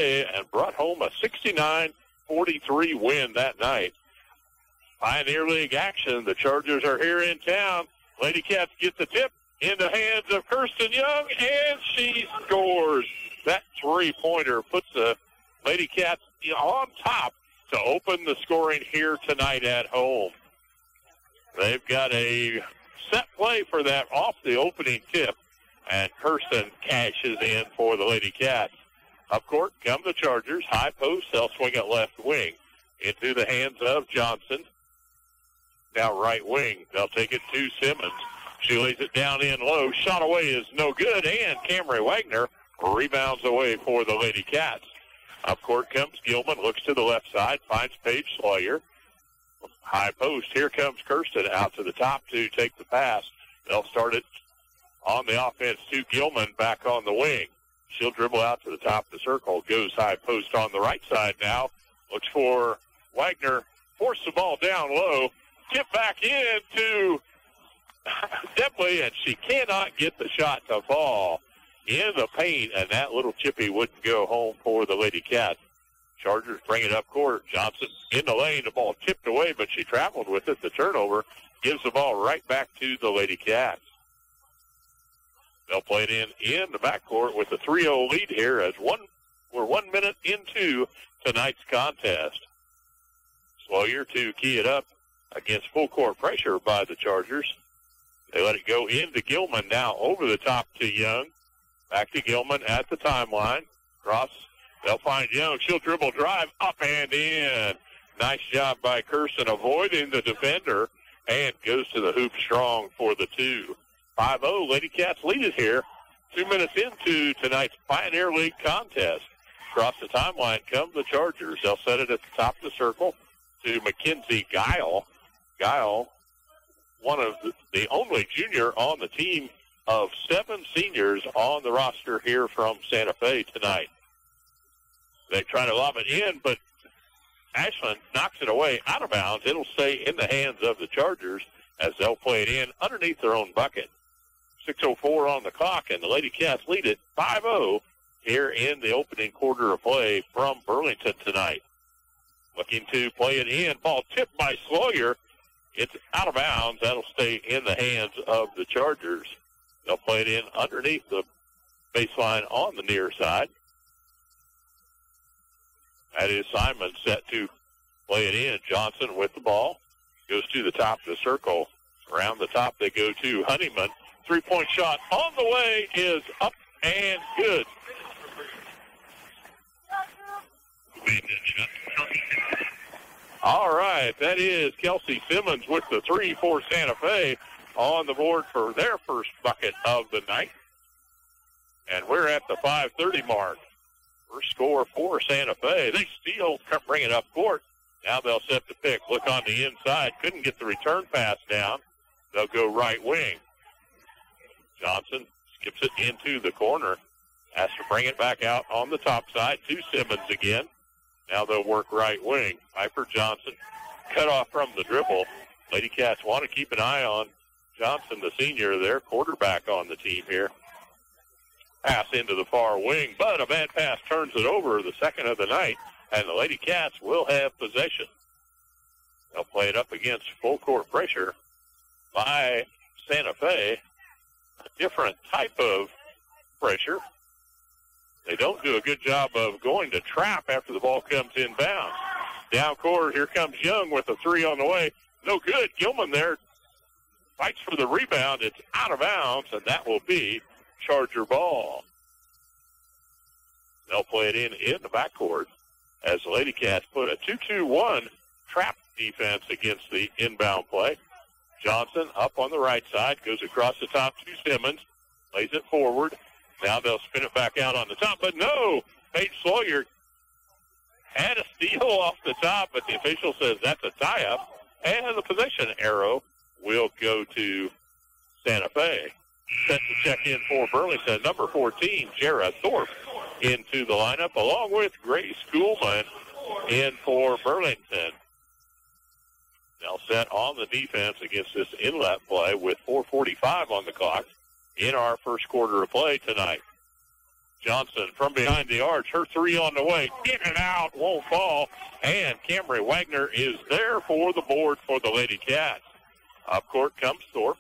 Fe and brought home a 69-43 win that night. Pioneer League action. The Chargers are here in town. Lady Cats get the tip in the hands of Kirsten Young, and she scores. That three-pointer puts the Lady Cats on top to open the scoring here tonight at home. They've got a set play for that off the opening tip, and Kirsten cashes in for the Lady Cats. Up court come the Chargers. High post, they'll swing it left wing. Into the hands of Johnson. Now right wing, they'll take it to Simmons. She lays it down in low. Shot away is no good, and Camry Wagner rebounds away for the Lady Cats. Up court comes Gilman, looks to the left side, finds Paige Sawyer. High post, here comes Kirsten out to the top to take the pass. They'll start it on the offense to Gilman back on the wing. She'll dribble out to the top of the circle, goes high post on the right side now. Looks for Wagner, force the ball down low, tip back in to Depley, and she cannot get the shot to fall in the paint, and that little chippy wouldn't go home for the Lady Cats. Chargers bring it up court. Johnson in the lane. The ball tipped away, but she traveled with it. The turnover gives the ball right back to the Lady Cats. They'll play it in the backcourt with a 3-0 lead here as we're 1 minute into tonight's contest. Sawyer to key it up against full court pressure by the Chargers. They let it go into Gilman now over the top to Young. Back to Gilman at the timeline. Cross. They'll find Young. She'll dribble drive up and in. Nice job by Kirsten avoiding the defender and goes to the hoop strong for the two. 5-0. Lady Cats lead it here. 2 minutes into tonight's Pioneer League contest. Across the timeline come the Chargers. They'll set it at the top of the circle to Mackenzie Guile. Guile, one of the only junior on the team of 7 seniors on the roster here from Santa Fe tonight. They try to lob it in, but Ashland knocks it away out of bounds. It'll stay in the hands of the Chargers as they'll play it in underneath their own bucket. 6:04 on the clock, and the Lady Cats lead it 5-0 here in the opening quarter of play from Burlington tonight. Looking to play it in. Ball tipped by Sawyer. It's out of bounds. That'll stay in the hands of the Chargers. They'll play it in underneath the baseline on the near side. That is Simon set to play it in. Johnson with the ball. Goes to the top of the circle. Around the top they go to Honeyman. Three-point shot on the way is up and good. All right, that is Kelsey Simmons with the 3 for Santa Fe on the board for their first bucket of the night. And we're at the 5:30 mark. First score for Santa Fe. They still bring it up court. Now they'll set the pick. Look on the inside. Couldn't get the return pass down. They'll go right wing. Johnson skips it into the corner. Has to bring it back out on the top side to Simmons again. Now they'll work right wing. Piper Johnson cut off from the dribble. Lady Cats want to keep an eye on Johnson, the senior, their quarterback on the team here. Pass into the far wing, but a bad pass turns it over, the second of the night, and the Lady Cats will have possession. They'll play it up against full court pressure by Santa Fe. A different type of pressure. They don't do a good job of going to trap after the ball comes inbounds. Down court, here comes Young with a 3 on the way. No good. Gilman there fights for the rebound. It's out of bounds, and that will be Charger ball. They'll play it in the backcourt as the Lady Cats put a 2-2-1 trap defense against the inbound play. Johnson up on the right side, goes across the top to Simmons, lays it forward. Now they'll spin it back out on the top, but no! Paige Sawyer had a steal off the top, but the official says that's a tie-up, and the possession arrow will go to Santa Fe. Set to check in for Burlington, number 14, Jara Thorpe, into the lineup, along with Grace Kuhlman in for Burlington. They'll set on the defense against this inlet play with 4:45 on the clock in our first quarter of play tonight. Johnson from behind the arch. Her three on the way. In and out. Won't fall. And Camry Wagner is there for the board for the Lady Cats. Up court comes Thorpe.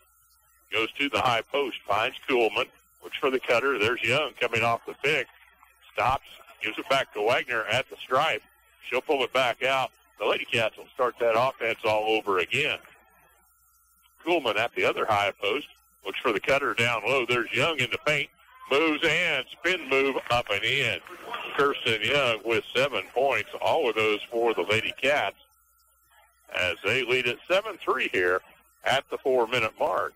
Goes to the high post. Finds Kuhlman. Looks for the cutter. There's Young coming off the pick. Stops. Gives it back to Wagner at the stripe. She'll pull it back out. The Lady Cats will start that offense all over again. Kuhlman at the other high post. Looks for the cutter down low. There's Young in the paint. Moves and spin move up and in. Kirsten Young with 7 points. All of those for the Lady Cats as they lead at 7-3 here at the 4-minute mark.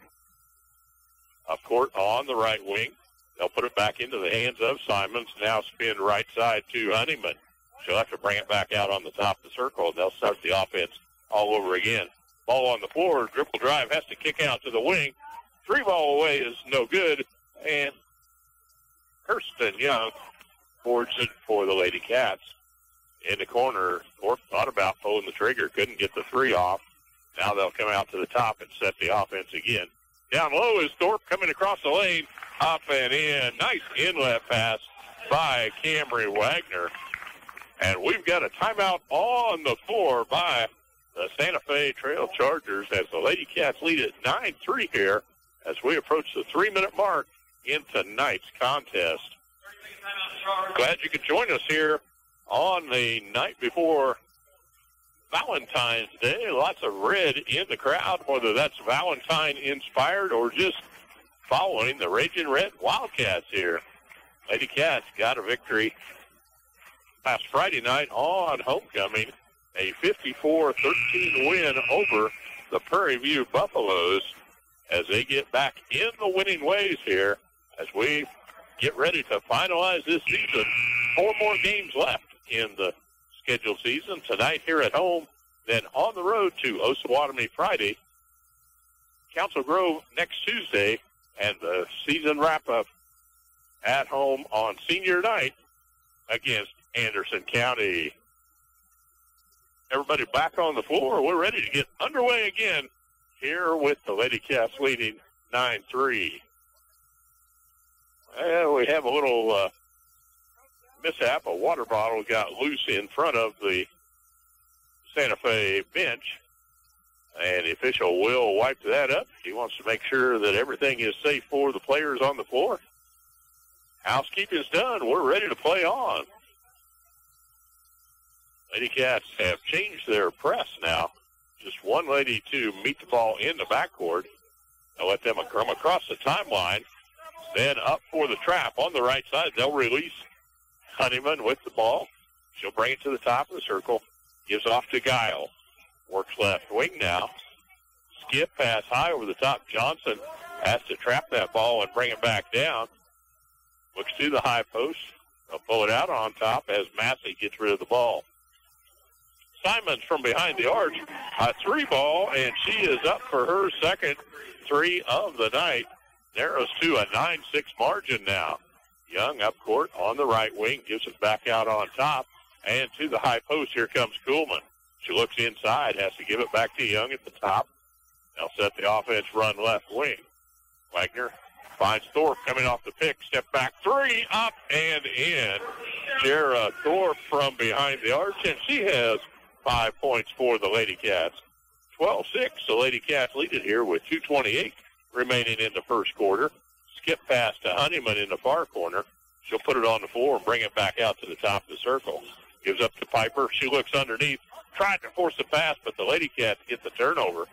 Up court on the right wing. They'll put it back into the hands of Simons. Now spin right side to Honeyman. She'll have to bring it back out on the top of the circle, and they'll start the offense all over again. Ball on the floor. Dribble drive has to kick out to the wing. 3-ball away is no good, and Kirsten Young boards it for the Lady Cats. In the corner, Thorpe thought about pulling the trigger, couldn't get the three off. Now they'll come out to the top and set the offense again. Down low is Thorpe coming across the lane, up and in. Nice inlet pass by Camry Wagner. And we've got a timeout on the floor by the Santa Fe Trail Chargers as the Lady Cats lead at 9-3 here as we approach the 3-minute mark in tonight's contest. Glad you could join us here on the night before Valentine's Day. Lots of red in the crowd, whether that's Valentine inspired or just following the Raging Red Wildcats here. Lady Cats got a victory last Friday night on homecoming, a 54-13 win over the Prairie View Buffaloes as they get back in the winning ways here as we get ready to finalize this season. 4 more games left in the scheduled season. Tonight here at home, then on the road to Osawatomie Friday, Council Grove next Tuesday, and the season wrap-up at home on senior night against Anderson County. Everybody back on the floor. We're ready to get underway again here with the Lady Cats leading 9-3. We have a little mishap. A water bottle got loose in front of the Santa Fe bench, and the official will wipe that up. He wants to make sure that everything is safe for the players on the floor. Housekeeping's done. We're ready to play on. Lady Cats have changed their press now. Just one lady to meet the ball in the backcourt. They'll let them come across the timeline. Then up for the trap on the right side. They'll release Honeyman with the ball. She'll bring it to the top of the circle. Gives off to Guile. Works left wing now. Skip pass high over the top. Johnson has to trap that ball and bring it back down. Looks to the high post. They'll pull it out on top as Massey gets rid of the ball. Simons from behind the arch. A 3-ball, and she is up for her second 3 of the night. Narrows to a 9-6 margin now. Young up court on the right wing. Gives it back out on top. And to the high post, here comes Kuhlman. She looks inside, has to give it back to Young at the top. They'll set the offense run left wing. Wagner finds Thorpe coming off the pick. Step back 3, up and in. Jara Thorpe from behind the arch, and she has 5 points for the Lady Cats. 12-6, the Lady Cats lead it here with 2:28 remaining in the first quarter. Skip pass to Honeyman in the far corner. She'll put it on the floor and bring it back out to the top of the circle. Gives up to Piper. She looks underneath. Tried to force the pass, but the Lady Cats get the turnover.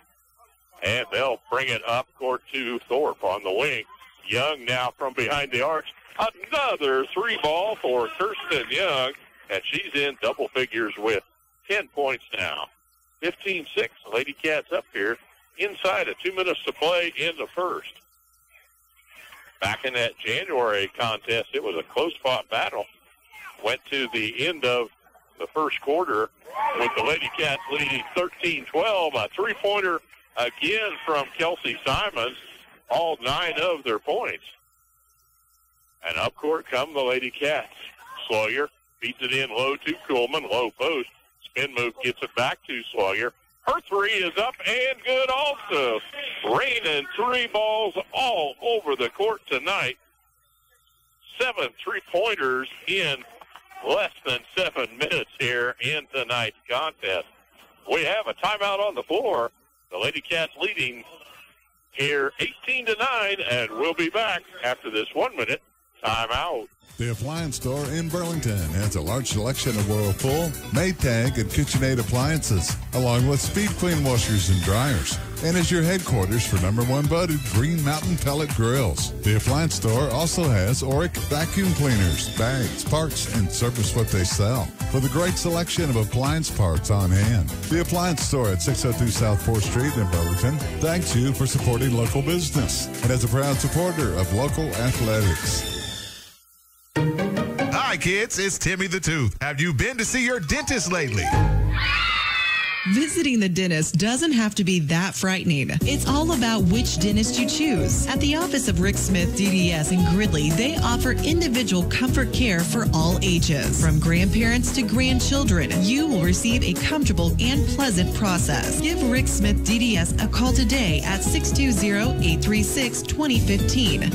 And they'll bring it up court to Thorpe on the wing. Young now from behind the arch. Another 3-ball for Kirsten Young. And she's in double figures with 10 points now. 15-6. The Lady Cats up here inside of 2 minutes to play in the first. Back in that January contest, it was a close-fought battle. Went to the end of the first quarter with the Lady Cats leading 13-12. A 3-pointer again from Kelsey Simons. All 9 of their points. And up court come the Lady Cats. Sawyer beats it in low to Kuhlman. Low post. Spin move gets it back to Sawyer. Her 3 is up and good also. Raining 3 balls all over the court tonight. 7 3-pointers in less than 7 minutes here in tonight's contest. We have a timeout on the floor. The Lady Cats leading here 18-9, and we'll be back after this 1-minute timeout. The Appliance Store in Burlington has a large selection of Whirlpool, Maytag, and KitchenAid appliances, along with Speed Clean washers and dryers, and is your headquarters for #1 voted Green Mountain pellet grills. The Appliance Store also has Oric vacuum cleaners, bags, parts, and service what they sell, with a great selection of appliance parts on hand. The Appliance Store at 602 South 4th Street in Burlington thanks you for supporting local business and is a proud supporter of local athletics. Hi, kids. It's Timmy the Tooth. Have you been to see your dentist lately? Visiting the dentist doesn't have to be that frightening. It's all about which dentist you choose. At the office of Rick Smith DDS in Gridley, they offer individual comfort care for all ages. From grandparents to grandchildren, you will receive a comfortable and pleasant process. Give Rick Smith DDS a call today at 620-836-2015.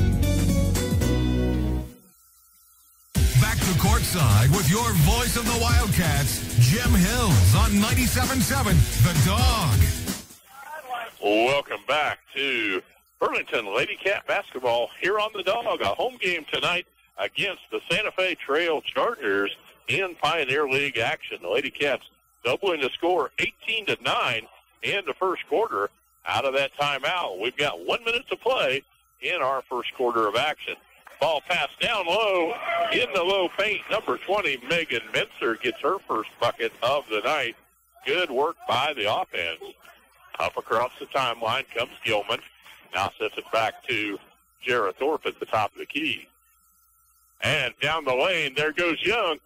Back to courtside with your voice of the Wildcats, Jim Hills on 97.7 The Dawg. Welcome back to Burlington Lady Cat basketball here on the Dawg. A home game tonight against the Santa Fe Trail Chargers in Pioneer League action. The Lady Cats doubling the score 18-9 in the first quarter. Out of that timeout, we've got 1 minute to play in our first quarter of action. Ball passed down low in the low paint. Number 20, Megan Mincer, gets her first bucket of the night. Good work by the offense. Up across the timeline comes Gilman. Now sets it back to Jarrah Thorpe at the top of the key. And down the lane, there goes Young.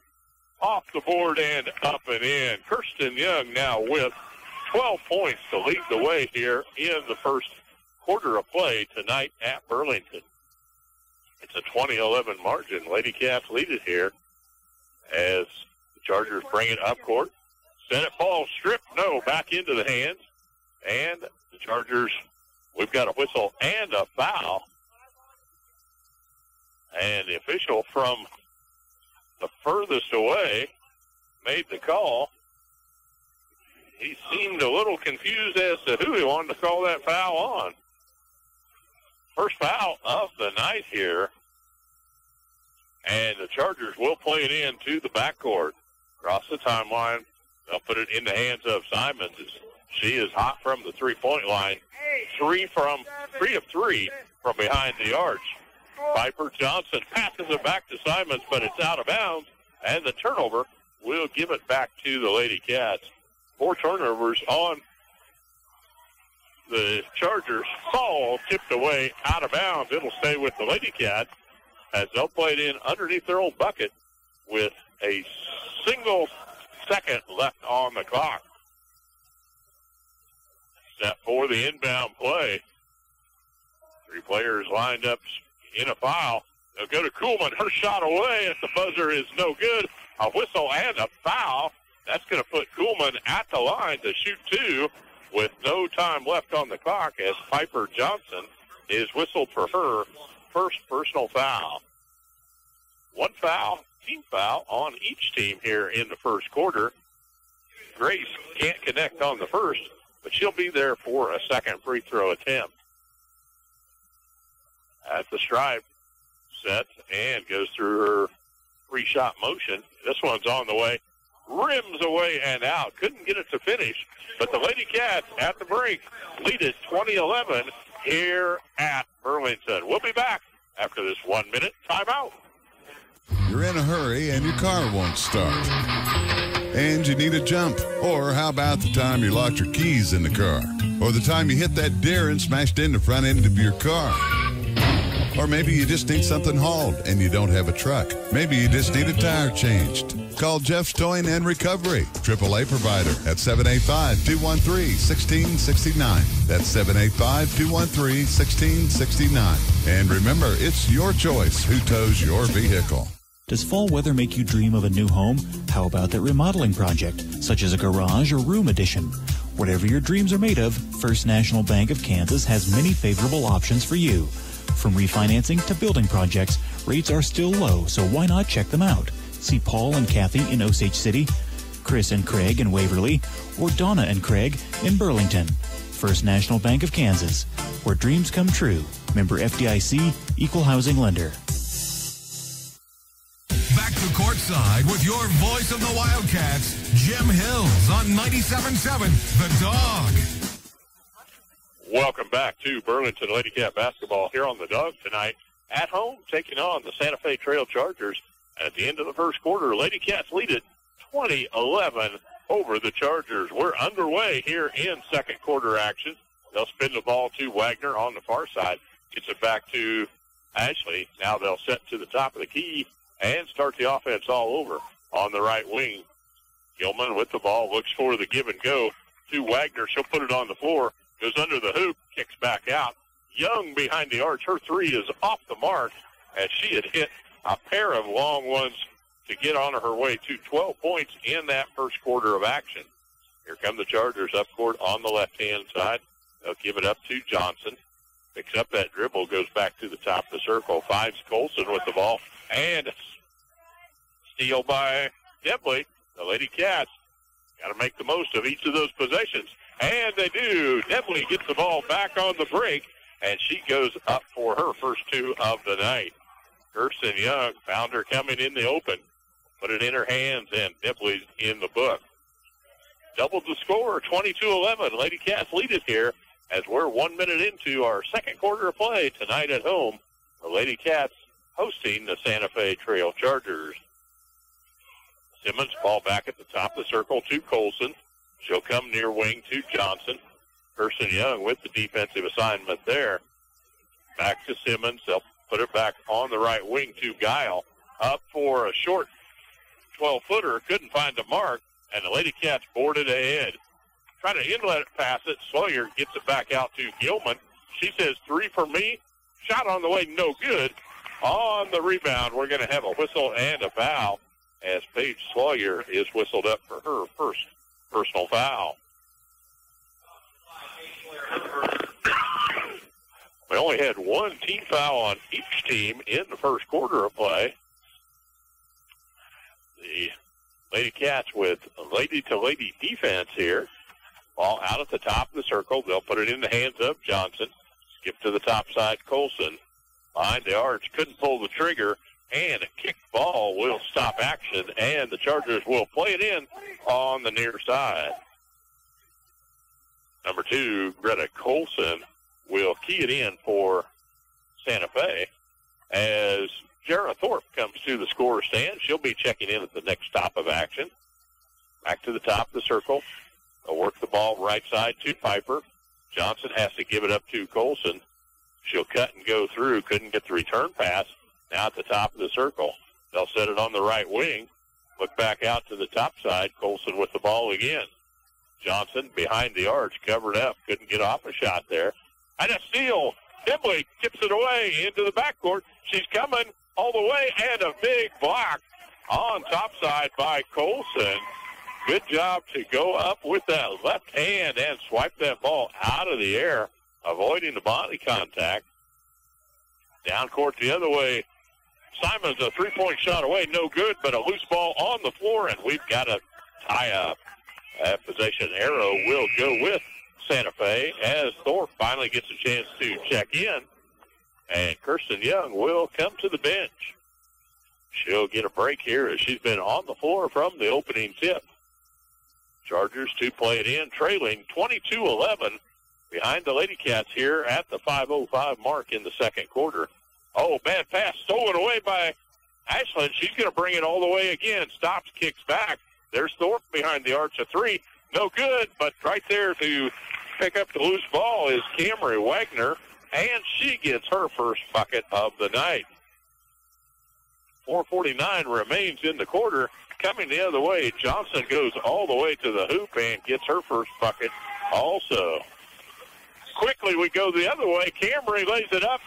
Off the board and up and in. Kirsten Young now with 12 points to lead the way here in the first quarter of play tonight at Burlington. It's a 20-11 margin. Lady Cats lead it here as the Chargers bring it up court. Senate ball stripped. No, back into the hands. And the Chargers, we've got a whistle and a foul. And the official from the furthest away made the call. He seemed a little confused as to who he wanted to call that foul on. First foul of the night here. And the Chargers will play it in to the backcourt. Across the timeline, they'll put it in the hands of Simons. She is hot from the three-point line. Three of three from behind the arch. Piper Johnson passes it back to Simons, but it's out of bounds. And the turnover will give it back to the Lady Cats. 4 turnovers on the Chargers. Ball tipped away out of bounds. It'll stay with the Lady Cats as they'll play it in underneath their own bucket with a single second left on the clock. Set for the inbound play. 3 players lined up in a foul. They'll go to Kuhlman. Her shot away at the buzzer is no good. A whistle and a foul. That's going to put Kuhlman at the line to shoot 2 with no time left on the clock as Piper Johnson is whistled for her first personal foul. 1 foul, team foul on each team here in the first quarter. Grace can't connect on the first, but she'll be there for a second free throw attempt. At the stripe, sets and goes through her 3-shot motion. This one's on the way. Rims away and out. Couldn't get it to finish. But the Lady Cats at the break lead it 20-11 here at Burlington. We'll be back after this 1-minute timeout. You're in a hurry and your car won't start. And you need a jump. Or how about the time you locked your keys in the car? Or the time you hit that deer and smashed in the front end of your car? Or maybe you just need something hauled and you don't have a truck. Maybe you just need a tire changed. Call Jeff's Towing and Recovery, AAA provider at 785-213-1669. That's 785-213-1669. And remember, it's your choice who tows your vehicle. Does fall weather make you dream of a new home? How about that remodeling project, such as a garage or room addition? Whatever your dreams are made of, First National Bank of Kansas has many favorable options for you. From refinancing to building projects, Rates are still low, so why not check them out? See Paul and Kathy in Osage City, Chris and Craig in Waverly, or Donna and Craig in Burlington. First National Bank of Kansas, where dreams come true. Member FDIC, Equal Housing Lender. Back to courtside with your voice of the Wildcats, Jim Hills on 97.7 The Dog. Welcome back to Burlington Lady Cat basketball here on the Dog tonight. At home, taking on the Santa Fe Trail Chargers. At the end of the first quarter, Lady Cats lead it 20-11 over the Chargers. We're underway here in second quarter action. They'll spin the ball to Wagner on the far side. Gets it back to Ashley. Now they'll set to the top of the key and start the offense all over on the right wing. Gilman with the ball looks for the give and go to Wagner. She'll put it on the floor. Goes under the hoop, kicks back out. Young behind the arch. Her three is off the mark as she had hit a pair of long ones to get on her way to 12 points in that first quarter of action. Here come the Chargers up court on the left-hand side. They'll give it up to Johnson. Picks up that dribble, goes back to the top of the circle. Finds Colson with the ball. And steal by Debley. The Lady Cats got to make the most of each of those possessions. And they do. Debley gets the ball back on the break, and she goes up for her first two of the night. Kirsten Young found her coming in the open. Put it in her hands, and Debley's in the book. Doubled the score, 22-11. Lady Cats lead it here as we're 1 minute into our second quarter of play tonight at home. The Lady Cats hosting the Santa Fe Trail Chargers. Simmons, ball back at the top of the circle to Colson. She'll come near wing to Johnson. Kirsten Young with the defensive assignment there. Back to Simmons. They'll put it back on the right wing to Guile. Up for a short 12-footer. Couldn't find the mark. And the Lady Cats boarded ahead. Trying to inlet pass it. Sawyer gets it back out to Gilman. She says, 3 for me. Shot on the way, no good. On the rebound, we're going to have a whistle and a foul as Paige Sawyer is whistled up for her first personal foul. We only had one team foul on each team in the first quarter of play. The Lady Cats with lady-to-lady defense here. Ball out at the top of the circle. They'll put it in the hands of Johnson. Skip to the top side, Colson. Behind the arch, couldn't pull the trigger, and a kick ball will stop action, and the Chargers will play it in on the near side. Number 2, Greta Colson, will key it in for Santa Fe as Jarrah Thorpe comes to the scorer's stand. She'll be checking in at the next stop of action. Back to the top of the circle. They'll work the ball right side to Piper. Johnson has to give it up to Colson. She'll cut and go through. Couldn't get the return pass. Now at the top of the circle. They'll set it on the right wing. Look back out to the top side. Colson with the ball again. Johnson behind the arch, covered up. Couldn't get off a shot there. And a steal. Dibley tips it away into the backcourt. She's coming all the way, and a big block on top side by Colson. Good job to go up with that left hand and swipe that ball out of the air, avoiding the body contact. Down court the other way. Simon's a three-point shot away, no good, but a loose ball on the floor, and we've got a tie-up. That possession arrow will go with Santa Fe as Thorpe finally gets a chance to check in, and Kirsten Young will come to the bench. She'll get a break here as she's been on the floor from the opening tip. Chargers to play it in, trailing 22-11 behind the Lady Cats here at the 5:05 mark in the second quarter. Oh, bad pass stolen away by Ashland. She's going to bring it all the way again. Stops, kicks back. There's Thorpe behind the arch of three. No good, but right there to pick up the loose ball is Camry Wagner, and she gets her first bucket of the night. 4:49 remains in the quarter. Coming the other way, Johnson goes all the way to the hoop and gets her first bucket also. Quickly we go the other way. Camry lays it up.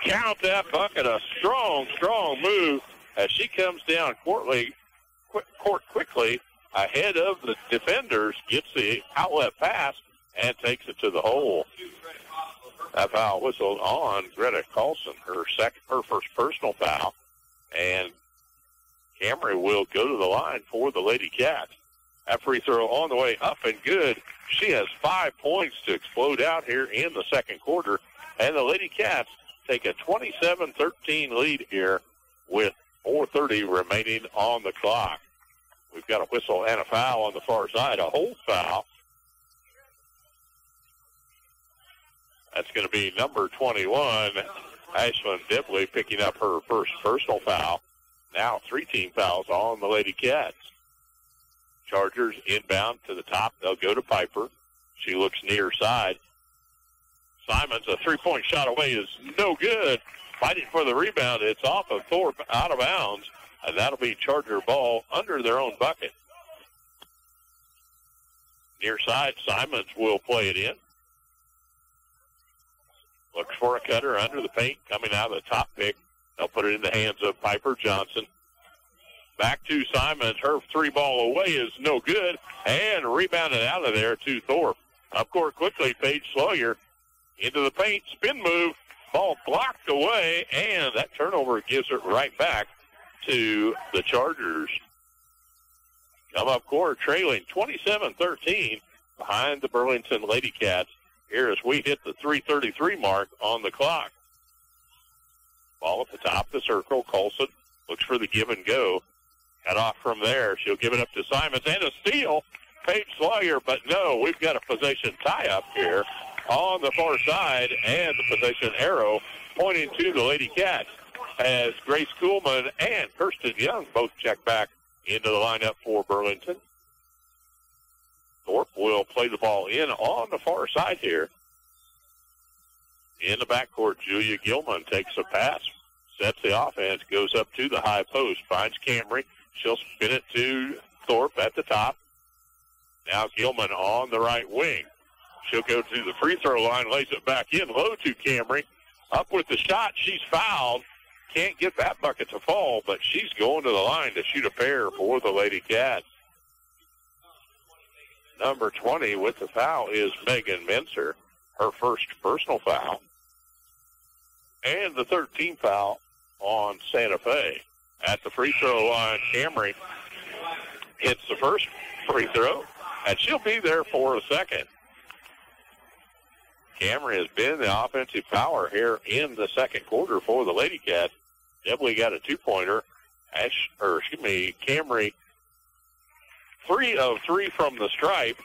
Count that bucket. A strong, strong move as she comes down court quickly ahead of the defenders, gets the outlet pass, and takes it to the hole. That foul whistled on Greta Carlson, her first personal foul. And Camry will go to the line for the Lady Cats. That free throw on the way up and good. She has 5 points to explode out here in the second quarter. And the Lady Cats take a 27-13 lead here with 4:30 remaining on the clock. We've got a whistle and a foul on the far side, a hold foul. That's going to be number 21, Ashlyn Dibley, picking up her first personal foul. Now 3 team fouls on the Lady Cats. Chargers inbound to the top. They'll go to Piper. She looks near side. Simons, a 3-point shot away is no good. Fighting for the rebound. It's off of Thorpe, out of bounds, and that'll be Charger ball under their own bucket. Near side, Simons will play it in. Looks for a cutter under the paint, coming out of the top pick. They'll put it in the hands of Piper Johnson. Back to Simons. Her 3-ball away is no good, and rebounded out of there to Thorpe. Up court quickly, Paige Sawyer into the paint, spin move, ball blocked away, and that turnover gives it right back to the Chargers. Come up court trailing 27-13 behind the Burlington Lady Cats here as we hit the 3:33 mark on the clock. Ball at the top of the circle. Colson looks for the give and go. Cut off from there. She'll give it up to Simons, and a steal. Paige Sawyer, but no, we've got a possession tie-up here on the far side, and the possession arrow pointing to the Lady Cats as Grace Kuhlman and Kirsten Young both check back into the lineup for Burlington. Thorpe will play the ball in on the far side here. In the backcourt, Julia Gilman takes a pass, sets the offense, goes up to the high post, finds Camry. She'll spin it to Thorpe at the top. Now Gilman on the right wing. She'll go to the free throw line, lays it back in, low to Camry. Up with the shot, she's fouled. Can't get that bucket to fall, but she's going to the line to shoot a pair for the Lady Cats. Number 20 with the foul is Megan Menser, her first personal foul. And the 13th foul on Santa Fe. At the free throw line, Camry hits the first free throw, and she'll be there for a second. Camry has been the offensive power here in the second quarter for the Lady Cats. Dibley got a 2-pointer. Camry 3 of 3 from the stripe,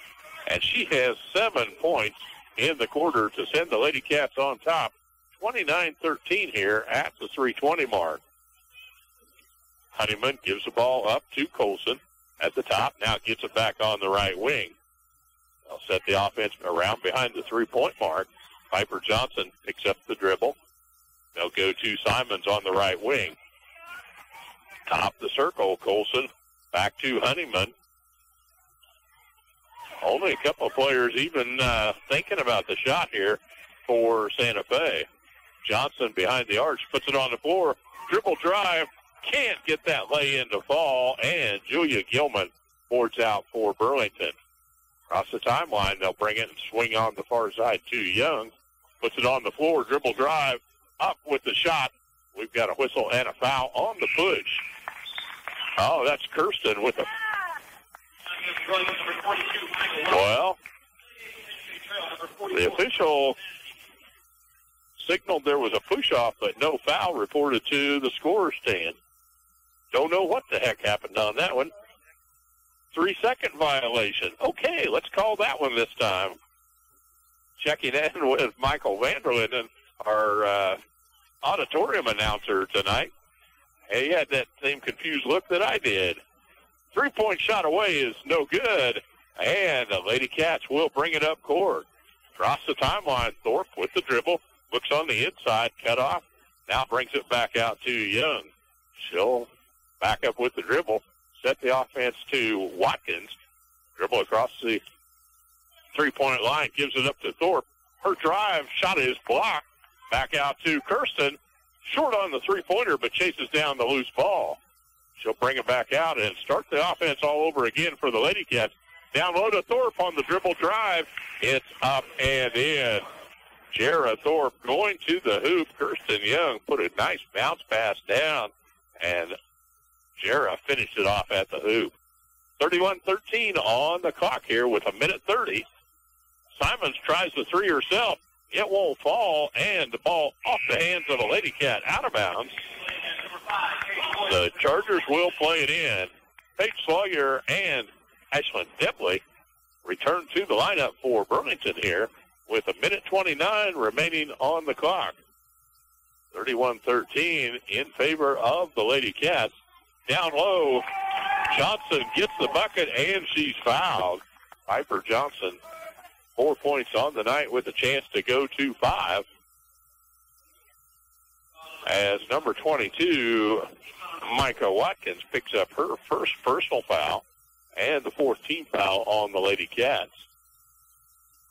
and she has 7 points in the quarter to send the Lady Cats on top. 29-13 here at the 3:20 mark. Honeyman gives the ball up to Colson at the top. Now gets it back on the right wing. They'll set the offense around behind the 3-point mark. Piper Johnson picks up the dribble. They'll go to Simons on the right wing. Top the circle, Colson. Back to Honeyman. Only a couple of players even thinking about the shot here for Santa Fe. Johnson behind the arch, puts it on the floor. Dribble drive. Can't get that lay-in to fall, and Julia Gilman boards out for Burlington. Across the timeline, they'll bring it and swing on the far side to Young. Puts it on the floor, dribble drive, up with the shot. We've got a whistle and a foul on the push. Oh, that's Kirsten with a... Well, the official signaled there was a push-off, but no foul reported to the scorer's stand. Don't know what the heck happened on that one. 3-second violation. Okay, let's call that one this time. Checking in with Michael Vanderlinden, our auditorium announcer tonight. He had that same confused look that I did. 3-point shot away is no good, and the Lady Cats will bring it up court. Across the timeline, Thorpe with the dribble, looks on the inside, cut off, now brings it back out to Young. She'll back up with the dribble, set the offense to Watkins. Dribble across the 3-point line, gives it up to Thorpe. Her drive shot is blocked. Back out to Kirsten. Short on the 3-pointer, but chases down the loose ball. She'll bring it back out and start the offense all over again for the Lady Cats. Down low to Thorpe on the dribble drive. It's up and in. Jara Thorpe going to the hoop. Kirsten Young put a nice bounce pass down, and Jarrah finished it off at the hoop. 31-13 on the clock here with 1:30. Simons tries the three herself. It won't fall, and the ball off the hands of a Lady Cat, out of bounds. The Chargers will play it in. Paige Sawyer and Ashlyn Depley return to the lineup for Burlington here with 1:29 remaining on the clock. 31-13 in favor of the Lady Cats. Down low, Johnson gets the bucket, and she's fouled. Piper Johnson, 4 points on the night with a chance to go to 5. As number 22, Micah Watkins, picks up her first personal foul and the 4th team foul on the Lady Cats.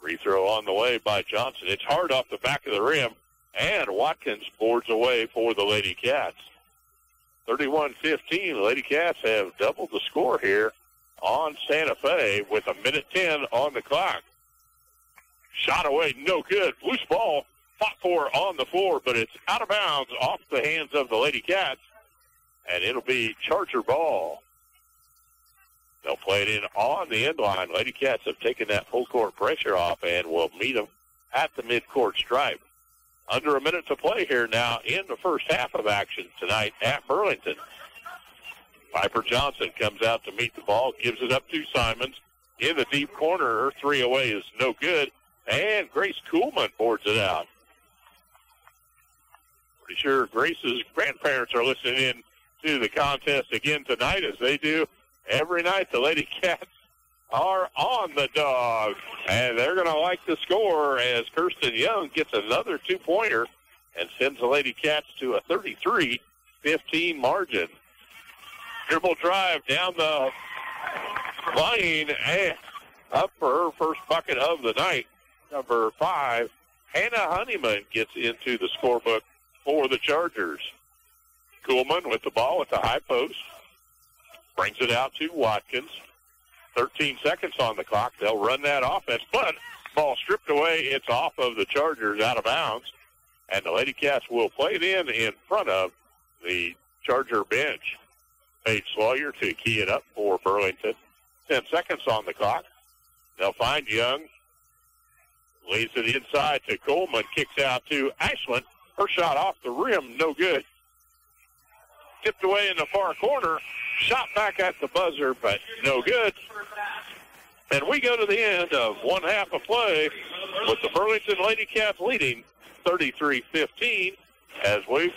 Free throw on the way by Johnson. It's hard off the back of the rim, and Watkins boards away for the Lady Cats. 31-15, the Lady Cats have doubled the score here on Santa Fe with 1:10 on the clock. Shot away, no good. Loose ball, fought for on the floor, but it's out of bounds off the hands of the Lady Cats, and it'll be Charger ball. They'll play it in on the end line. Lady Cats have taken that full court pressure off and will meet them at the midcourt stripe. Under a minute to play here now in the first half of action tonight at Burlington. Piper Johnson comes out to meet the ball, gives it up to Simons in the deep corner. Her three away is no good, and Grace Kuhlman boards it out. Pretty sure Grace's grandparents are listening in to the contest again tonight, as they do every night. The Lady Cats are on the Dawg, and they're going to like the score as Kirsten Young gets another 2-pointer and sends the Lady Cats to a 33-15 margin. Dribble drive down the lane and up for her first bucket of the night. Number 5, Hannah Honeyman, gets into the scorebook for the Chargers. Kuhlman with the ball at the high post. Brings it out to Watkins. 13 seconds on the clock. They'll run that offense, but ball stripped away. It's off of the Chargers, out of bounds. And the Lady Cats will play it in front of the Charger bench. Paige Sawyer to key it up for Burlington. 10 seconds on the clock. They'll find Young. Leads it inside to Coleman. Kicks out to Ashland. Her shot off the rim, no good. Tipped away in the far corner. Shot back at the buzzer, but no good. And we go to the end of one half of play with the Burlington Lady Cats leading 33-15 as we've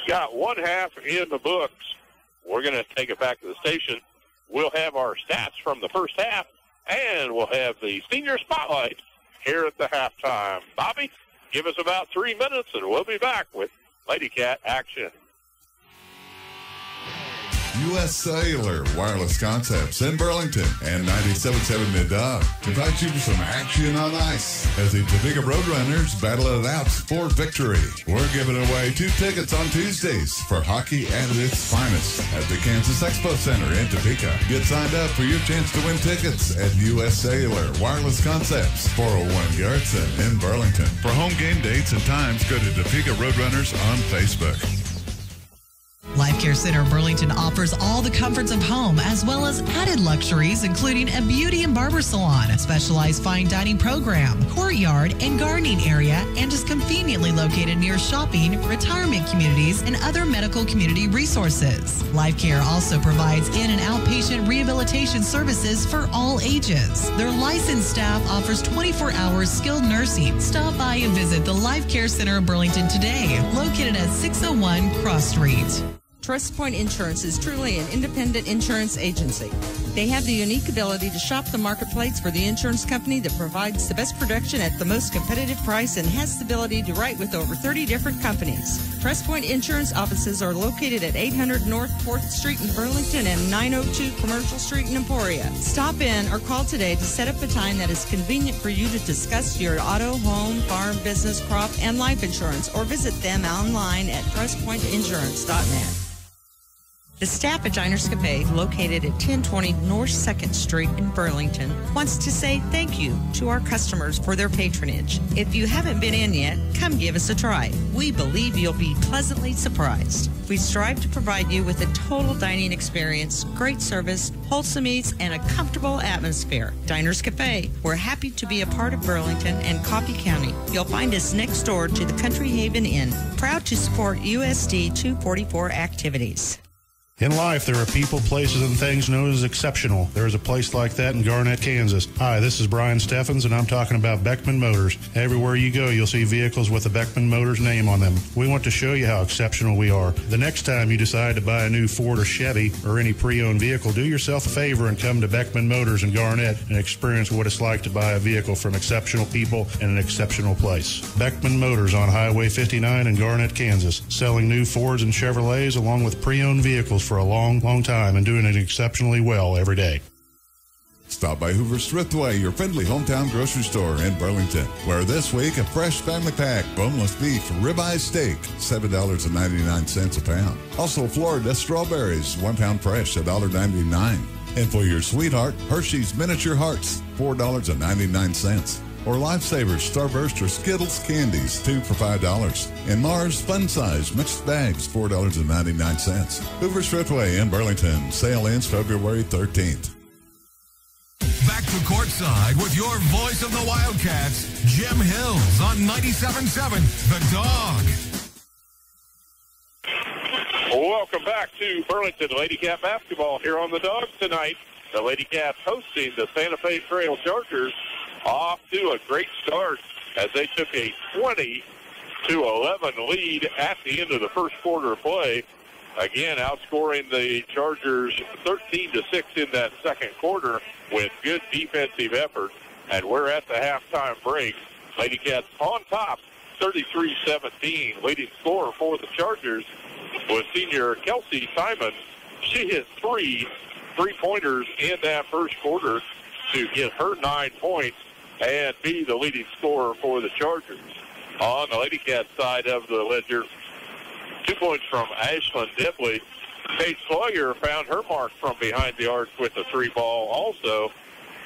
got one half in the books. We're going to take it back to the station. We'll have our stats from the first half, and we'll have the senior spotlight here at the halftime. Bobby, give us about 3 minutes, and we'll be back with Lady Cat action. U.S. Cellular Wireless Concepts in Burlington and 97.7 The Dawg invite you for some action on ice as the Topeka Roadrunners battle it out for victory. We're giving away 2 tickets on Tuesdays for hockey at its finest at the Kansas Expo Center in Topeka. Get signed up for your chance to win tickets at U.S. Cellular Wireless Concepts, 401 Garrettson in Burlington. For home game dates and times, go to Topeka Roadrunners on Facebook. Life Care Center Burlington offers all the comforts of home as well as added luxuries, including a beauty and barber salon, specialized fine dining program, courtyard and gardening area, and is conveniently located near shopping, retirement communities, and other medical community resources. Life Care also provides in- and outpatient rehabilitation services for all ages. Their licensed staff offers 24-hour skilled nursing. Stop by and visit the Life Care Center of Burlington today, located at 601 Cross Street. Trust Point Insurance is truly an independent insurance agency. They have the unique ability to shop the marketplace for the insurance company that provides the best production at the most competitive price and has the ability to write with over 30 different companies. Trust Point Insurance offices are located at 800 North 4th Street in Burlington and 902 Commercial Street in Emporia. Stop in or call today to set up a time that is convenient for you to discuss your auto, home, farm, business, crop, and life insurance, or visit them online at trustpointinsurance.net. The staff at Diners Cafe, located at 1020 North 2nd Street in Burlington, wants to say thank you to our customers for their patronage. If you haven't been in yet, come give us a try. We believe you'll be pleasantly surprised. We strive to provide you with a total dining experience, great service, wholesome eats, and a comfortable atmosphere. Diners Cafe, we're happy to be a part of Burlington and Coffee County. You'll find us next door to the Country Haven Inn, proud to support USD 244 activities. In life, there are people, places, and things known as exceptional. There is a place like that in Garnett, Kansas. Hi, this is Brian Steffens, and I'm talking about Beckman Motors. Everywhere you go, you'll see vehicles with the Beckman Motors name on them. We want to show you how exceptional we are. The next time you decide to buy a new Ford or Chevy or any pre-owned vehicle, do yourself a favor and come to Beckman Motors in Garnett and experience what it's like to buy a vehicle from exceptional people in an exceptional place. Beckman Motors on Highway 59 in Garnett, Kansas, selling new Fords and Chevrolets along with pre-owned vehicles for a long time and doing it exceptionally well every day. Stop by Hoover's Thriftway, your friendly hometown grocery store in Burlington, where this week a fresh family pack boneless beef ribeye steak, $7.99 a pound. Also Florida strawberries, 1 pound fresh, $1.99. And for your sweetheart, Hershey's Miniature Hearts, $4.99. Or Lifesavers, Starburst, or Skittles candies, 2 for $5. And Mars Fun Size mixed bags, $4.99. Hoover's Thriftway in Burlington. Sale ends February 13th. Back to courtside with your voice of the Wildcats, Jim Hills on 97.7 The Dog. Welcome back to Burlington Lady Cat basketball here on the Dog tonight. The Lady Cats hosting the Santa Fe Trail Chargers. Off to a great start as they took a 20-11 lead at the end of the first quarter of play. Again, outscoring the Chargers 13-6 in that second quarter with good defensive effort. And we're at the halftime break. Lady Cats on top, 33-17. Leading scorer for the Chargers was senior Kelsey Simon. She hit 3 3-pointers in that first quarter to get her 9 points and be the leading scorer for the Chargers. On the Lady Cat side of the ledger, 2 points from Ashlyn Dipley. Paige Sawyer found her mark from behind the arc with the 3 ball also.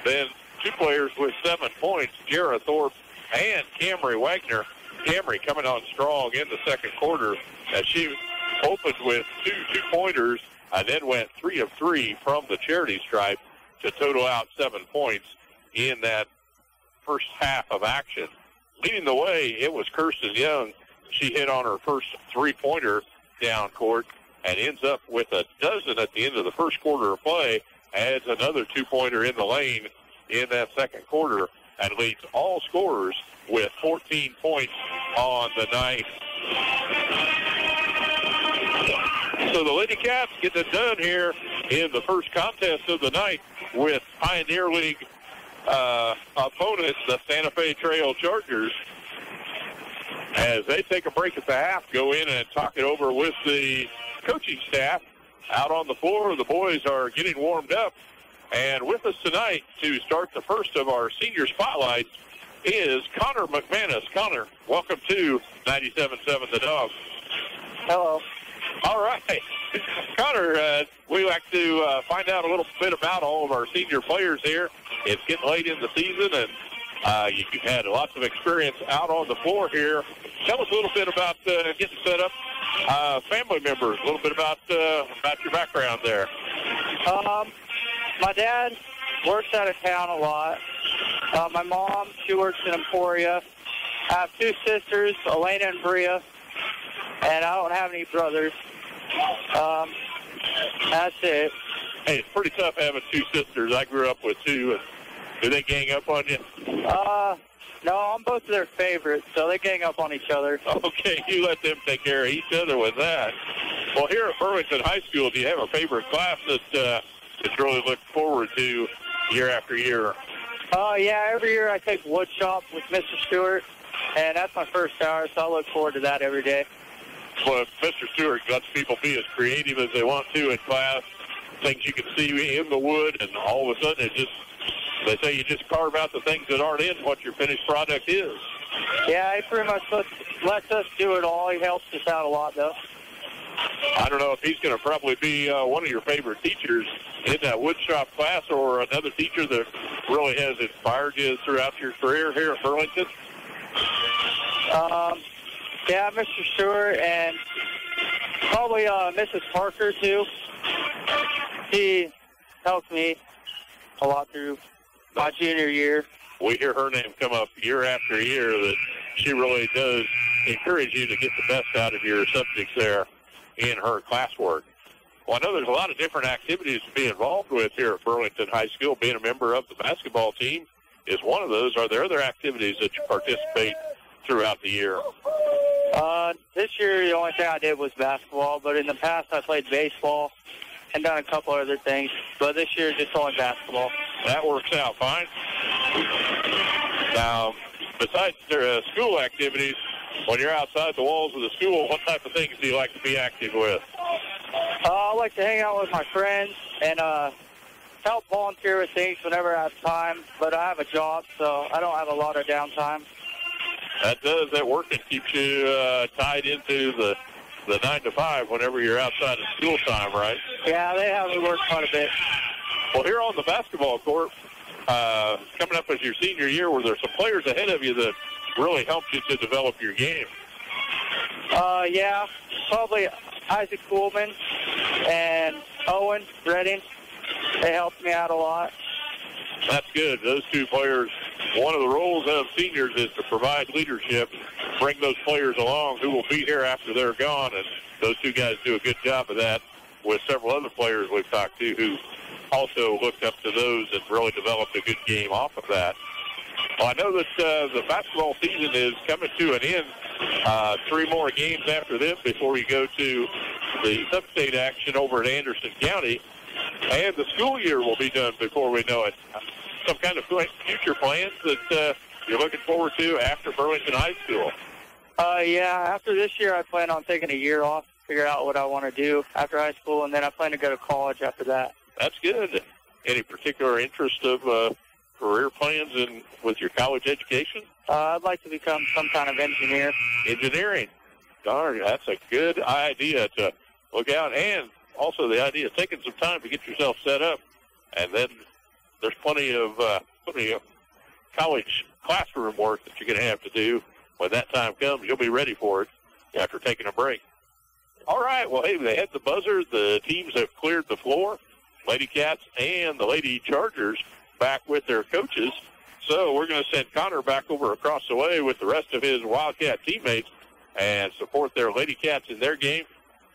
Then 2 players with 7 points, Jarrah Thorpe and Camry Wagner. Camry coming on strong in the second quarter as she opened with 2 2-pointers and then went 3 of 3 from the charity stripe to total out 7 points in that first half of action. Leading the way, it was Kirsten Young. She hit on her first 3-pointer down court and ends up with a dozen at the end of the first quarter of play, adds another 2-pointer in the lane in that second quarter, and leads all scorers with 14 points on the night. So the Lady Cats get it done here in the first contest of the night with Pioneer League opponents, the Santa Fe Trail Chargers. As they take a break at the half, go in and talk it over with the coaching staff. Out on the floor, the boys are getting warmed up. And with us tonight to start the first of our senior spotlights is Connor McManus. Connor, welcome to 97.7 The Dog. Hello. All right. Connor, we like to find out a little bit about all of our senior players here. It's getting late in the season, and you've had lots of experience out on the floor here. Tell us a little bit about getting set up. Family members, a little bit about your background there. My dad works out of town a lot. My mom, she works in Emporia. I have 2 sisters, Elena and Bria, and I don't have any brothers. That's it. Hey, it's pretty tough having 2 sisters. I grew up with 2. Do they gang up on you? No, I'm both of their favorites, so they gang up on each other. Okay, you let them take care of each other with that. Well, here at Burlington High School, do you have a favorite class that you really look forward to year after year? Yeah, every year I take wood shop with Mr. Stewart, and that's my first hour, so I look forward to that every day. Well, Mr. Stewart lets people be as creative as they want to in class, things you can see in the wood, and all of a sudden they say you just carve out the things that aren't in what your finished product is. Yeah, he pretty much lets us do it all. He helps us out a lot, though. I don't know if he's going to probably be one of your favorite teachers in that woodshop class or another teacher that really has inspired you throughout your career here at Burlington. Yeah, Mr. Stewart and probably Mrs. Parker, too. She helped me a lot through my junior year. We hear her name come up year after year, that she really does encourage you to get the best out of your subjects there in her classwork. Well, I know there's a lot of different activities to be involved with here at Burlington High School. Being a member of the basketball team is one of those. Are there other activities that you participate throughout the year? This year, the only thing I did was basketball, but in the past, I played baseball and done a couple other things. But this year, just only basketball. That works out fine. Now, besides school activities, when you're outside the walls of the school, what type of things do you like to be active with? I like to hang out with my friends and help volunteer with things whenever I have time. But I have a job, so I don't have a lot of downtime. That working keeps you tied into the 9 to 5 whenever you're outside of school time, right? Yeah, they have me work quite a bit. Well, here on the basketball court, coming up as your senior year, were there some players ahead of you that really helped you to develop your game? Yeah, probably Isaac Kuhlman and Owen Redding. They helped me out a lot. That's good. Those two players, one of the roles of seniors is to provide leadership, bring those players along who will be here after they're gone, and those two guys do a good job of that with several other players we've talked to who also looked up to those and really developed a good game off of that. Well, I know that the basketball season is coming to an end. 3 more games after this before we go to the sub-state action over at Anderson County. And the school year will be done before we know it. Some kind of future plans that you're looking forward to after Burlington High School? Yeah, after this year, I plan on taking a year off, figure out what I want to do after high school, and then I plan to go to college after that. That's good. Any particular interest of career plans with your college education? I'd like to become some kind of engineer. Engineering. Darn, that's a good idea to look out. And also the idea of taking some time to get yourself set up. And then there's plenty of college classroom work that you're going to have to do. When that time comes, you'll be ready for it after taking a break. All right, well, hey, they had the buzzer. The teams have cleared the floor. Lady Cats and the Lady Chargers back with their coaches. So we're going to send Connor back over across the way with the rest of his Wildcat teammates and support their Lady Cats in their game.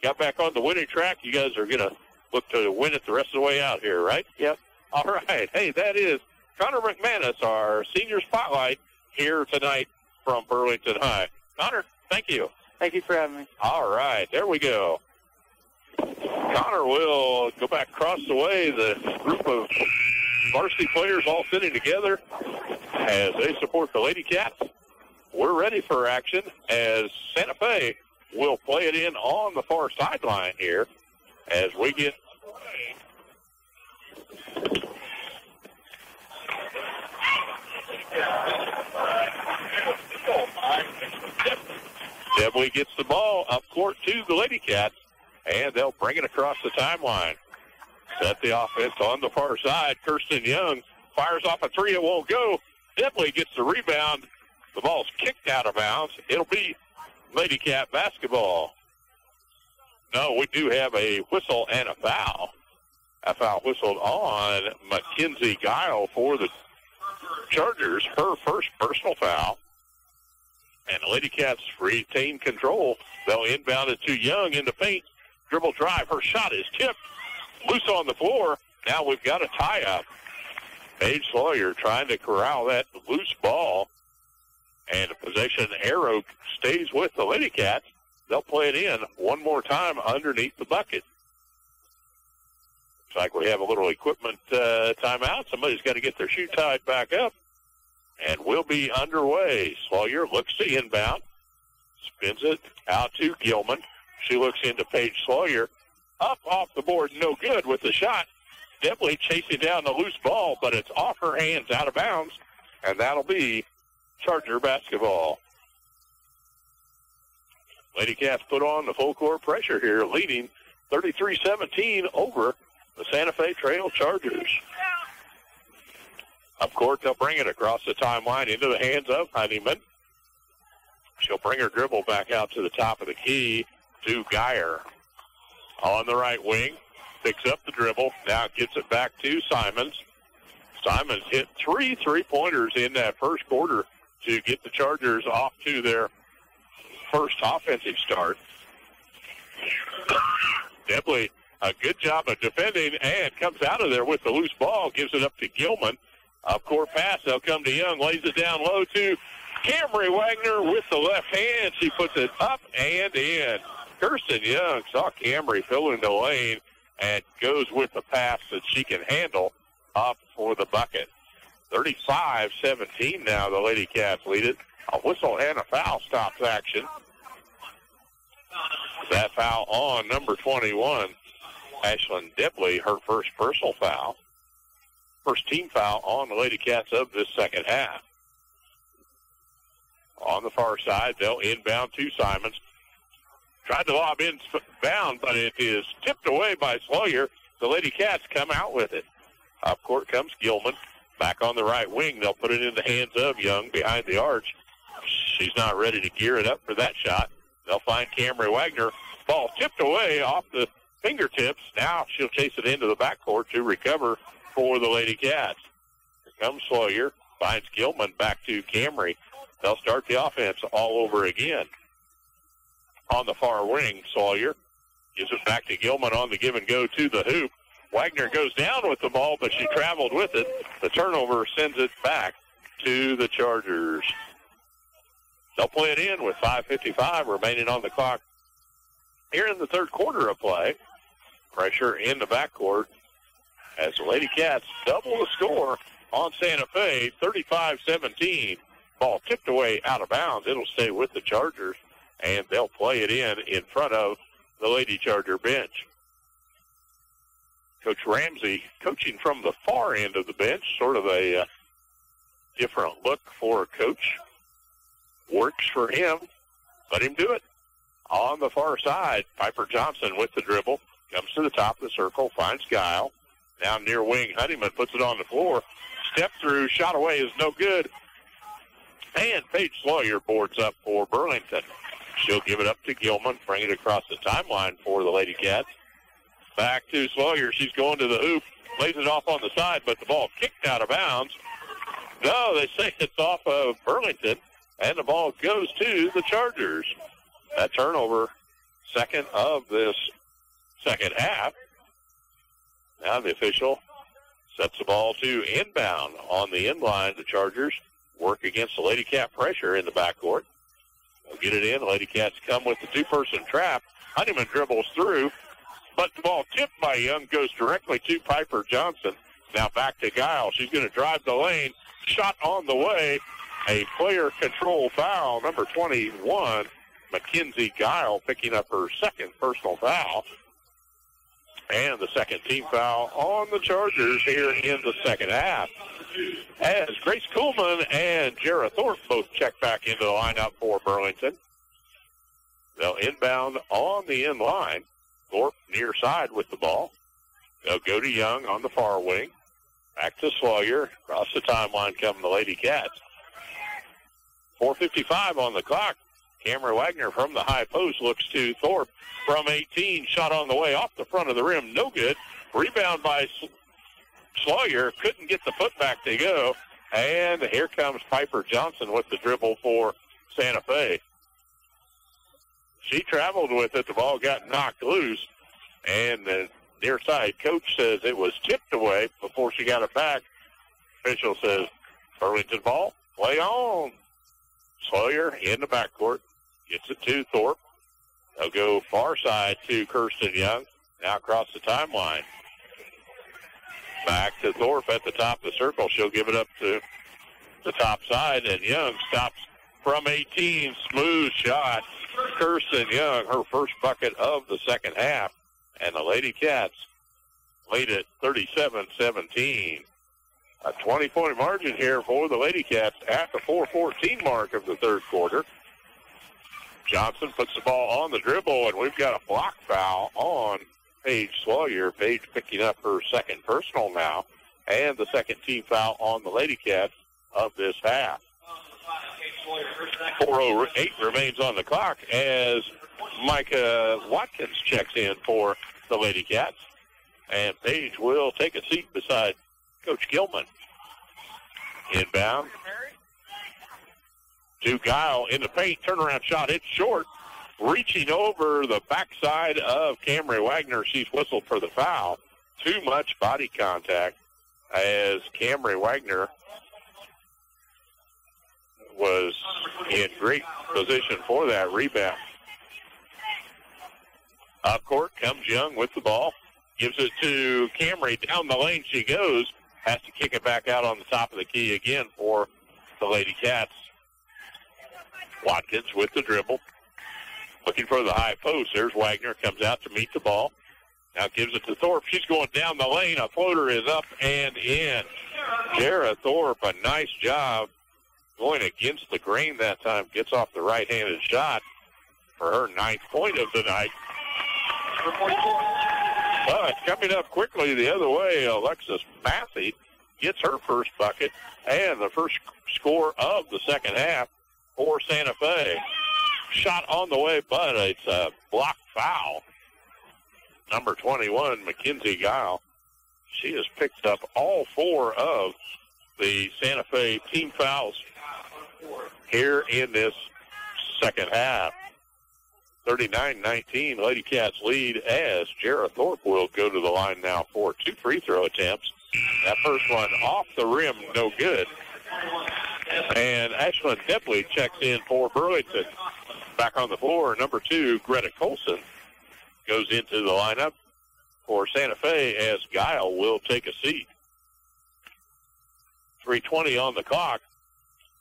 Got back on the winning track. You guys are going to look to win it the rest of the way out here, right? Yep. All right. Hey, that is Connor McManus, our senior spotlight here tonight from Burlington High. Connor, thank you. Thank you for having me. All right. There we go. Connor will go back across the way. The group of varsity players all sitting together as they support the Lady Cats. We're ready for action as Santa Fe will play it in on the far sideline here as we get Debley gets the ball up court to the Lady Cats, and they'll bring it across the timeline. Set the offense on the far side. Kirsten Young fires off a three. It won't go. Debley gets the rebound. The ball's kicked out of bounds. It'll be Lady Cat basketball. No, we do have a whistle and a foul. A foul whistled on Mackenzie Guile for the Chargers, her first personal foul. And the Lady Cats retain control. They'll inbound it to Young in the paint. Dribble drive. Her shot is tipped. Loose on the floor. Now we've got a tie-up. Paige Sawyer trying to corral that loose ball. And the possession arrow stays with the Lady Cats. They'll play it in one more time underneath the bucket. Looks like we have a little equipment timeout. Somebody's got to get their shoe tied back up. And we'll be underway. Sawyer looks to inbound. Spins it out to Gilman. She looks into Paige Sawyer. Up off the board, no good with the shot. Definitely chasing down the loose ball, but it's off her hands, out of bounds. And that'll be Charger basketball. Lady Cats put on the full court pressure here, leading 33-17 over the Santa Fe Trail Chargers. Up court, they'll bring it across the timeline into the hands of Honeyman. She'll bring her dribble back out to the top of the key to Geyer. On the right wing, picks up the dribble, now gets it back to Simons. Simons hit 3 3-pointers in that first quarter to get the Chargers off to their first offensive start. Definitely a good job of defending and comes out of there with the loose ball, gives it up to Gilman. Up court pass, they'll come to Young, lays it down low to Camry Wagner with the left hand. She puts it up and in. Kirsten Young saw Camry fill in the lane and goes with the pass that she can handle up for the bucket. 35-17 now, the Lady Cats lead it. A whistle and a foul stops action. That foul on number 21, Ashlyn Depley, her first personal foul. First team foul on the Lady Cats of this second half. On the far side, they'll inbound to Simons. Tried to lob inbound, but it is tipped away by Sawyer. The Lady Cats come out with it. Up court comes Gilman. Back on the right wing, they'll put it in the hands of Young behind the arch. She's not ready to gear it up for that shot. They'll find Camry Wagner. Ball tipped away off the fingertips. Now she'll chase it into the backcourt to recover for the Lady Cats. Here comes Sawyer. Finds Gilman back to Camry. They'll start the offense all over again. On the far wing, Sawyer gives it back to Gilman on the give and go to the hoop. Wagner goes down with the ball, but she traveled with it. The turnover sends it back to the Chargers. They'll play it in with 5:55 remaining on the clock here in the third quarter of play. Pressure in the backcourt as the Lady Cats double the score on Santa Fe, 35-17. Ball tipped away out of bounds. It'll stay with the Chargers, and they'll play it in front of the Lady Charger bench. Coach Ramsey coaching from the far end of the bench, sort of a different look for a coach. Works for him. Let him do it. On the far side, Piper Johnson with the dribble. Comes to the top of the circle, finds Guile. Now near wing, Honeyman puts it on the floor. Step through, shot away is no good. And Paige Sawyer boards up for Burlington. She'll give it up to Gilman, bring it across the timeline for the Lady Cats. Back to Sawyer. She's going to the hoop, lays it off on the side, but the ball kicked out of bounds. No, they say it's off of Burlington, and the ball goes to the Chargers. That turnover, second of this second half. Now the official sets the ball to inbound on the end line. The Chargers work against the Lady Cat pressure in the backcourt. They'll get it in. The Lady Cats come with the two-person trap. Honeyman dribbles through, but the ball tipped by Young goes directly to Piper Johnson. Now back to Guile. She's going to drive the lane. Shot on the way. A player control foul. Number 21, Mackenzie Guile, picking up her second personal foul. And the second team foul on the Chargers here in the second half. As Grace Kuhlman and Jarrah Thorpe both check back into the lineup for Burlington. They'll inbound on the end line. Thorpe near side with the ball. They'll go to Young on the far wing. Back to Sawyer. Across the timeline come the Lady Cats. 4:55 on the clock. Camry Wagner from the high post looks to Thorpe from 18. Shot on the way off the front of the rim. No good. Rebound by Sawyer. Couldn't get the putback to go. And here comes Piper Johnson with the dribble for Santa Fe. She traveled with it. The ball got knocked loose. And the near side coach says it was tipped away before she got it back. Official says, Burlington ball, play on. Sawyer in the backcourt. Gets it to Thorpe. They'll go far side to Kirsten Young. Now across the timeline. Back to Thorpe at the top of the circle. She'll give it up to the top side, and Young stops from 18. Smooth shot. Kirsten Young, her first bucket of the second half. And the Lady Cats lead it 37-17. A 20-point margin here for the Lady Cats at the 4:14 mark of the third quarter. Johnson puts the ball on the dribble, and we've got a block foul on Paige Sawyer. Paige picking up her second personal now, and the second team foul on the Lady Cats of this half. 4:08 remains on the clock as Micah Watkins checks in for the Lady Cats. And Paige will take a seat beside Coach Gilman. Inbound to Guile in the paint. Turnaround shot. It's short. Reaching over the backside of Camry Wagner. She's whistled for the foul. Too much body contact as Camry Wagner was in great position for that rebound. Up court comes Young with the ball. Gives it to Camry. Down the lane she goes. Has to kick it back out on the top of the key again for the Lady Cats. Watkins with the dribble. Looking for the high post. There's Wagner. Comes out to meet the ball. Now gives it to Thorpe. She's going down the lane. A floater is up and in. Jara Thorpe, a nice job going against the grain that time. Gets off the right-handed shot for her 9th point of the night. But coming up quickly the other way, Alexis Massey gets her first bucket and the first score of the second half for Santa Fe. Shot on the way, but it's a block foul. Number 21, Mackenzie Guile. She has picked up all 4 of the Santa Fe team fouls here in this second half. 39-19, Lady Cats lead as Jara Thorpe will go to the line now for 2 free throw attempts. That first one off the rim, no good. And Ashlyn Depley checks in for Burlington. Back on the floor, number 2, Greta Colson goes into the lineup for Santa Fe as Guile will take a seat. 3:20 on the clock.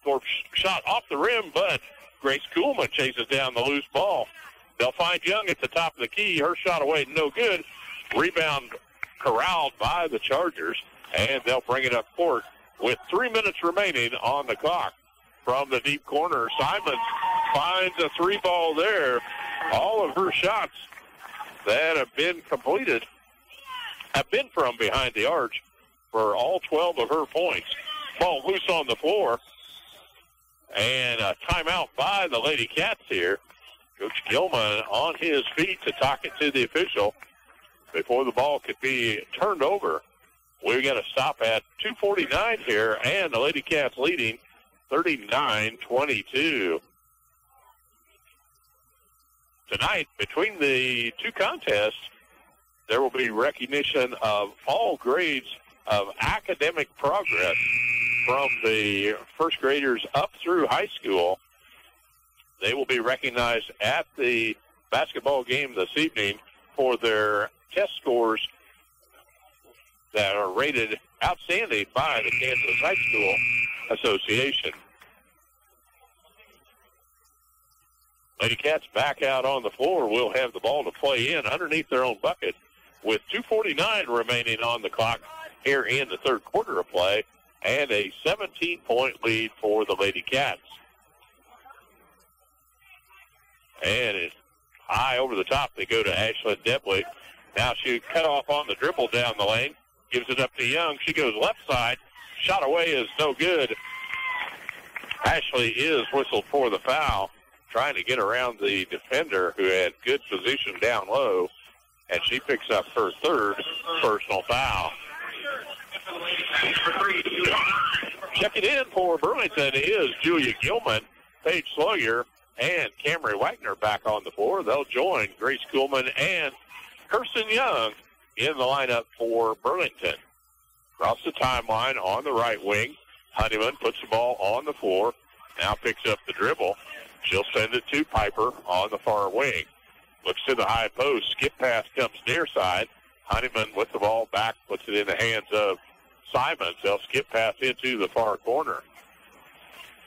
Thorpe shot off the rim, but Grace Kuhlman chases down the loose ball. They'll find Young at the top of the key. Her shot away, no good. Rebound corralled by the Chargers, and they'll bring it up court with 3 minutes remaining on the clock. From the deep corner, Simon finds a 3-ball there. All of her shots that have been completed have been from behind the arch for all 12 of her points. Ball loose on the floor. And a timeout by the Lady Cats here. Coach Gilman on his feet to talk it to the official before the ball could be turned over. We've got to stop at 2:49 here, and the Lady Cats leading 39-22. Tonight, between the two contests, there will be recognition of all grades of academic progress from the first graders up through high school. They will be recognized at the basketball game this evening for their test scores that are rated outstanding by the Kansas High School Association. Lady Cats back out on the floor will have the ball to play in underneath their own bucket with 2:49 remaining on the clock here in the third quarter of play, and a 17-point lead for the Lady Cats. And it's high over the top. They go to Ashlyn Depley. Now she cut off on the dribble down the lane. Gives it up to Young. She goes left side. Shot away is no good. Ashley is whistled for the foul, trying to get around the defender who had good position down low, and she picks up her third personal foul. Checking in for Burlington is Julia Gilman, Paige Sawyer, and Camry Wagner back on the floor. They'll join Grace Kuhlman and Kirsten Young in the lineup for Burlington. Across the timeline on the right wing, Honeyman puts the ball on the floor, now picks up the dribble. She'll send it to Piper on the far wing. Looks to the high post. Skip pass comes near side. Honeyman with the ball back, puts it in the hands of Simons. They'll skip pass into the far corner.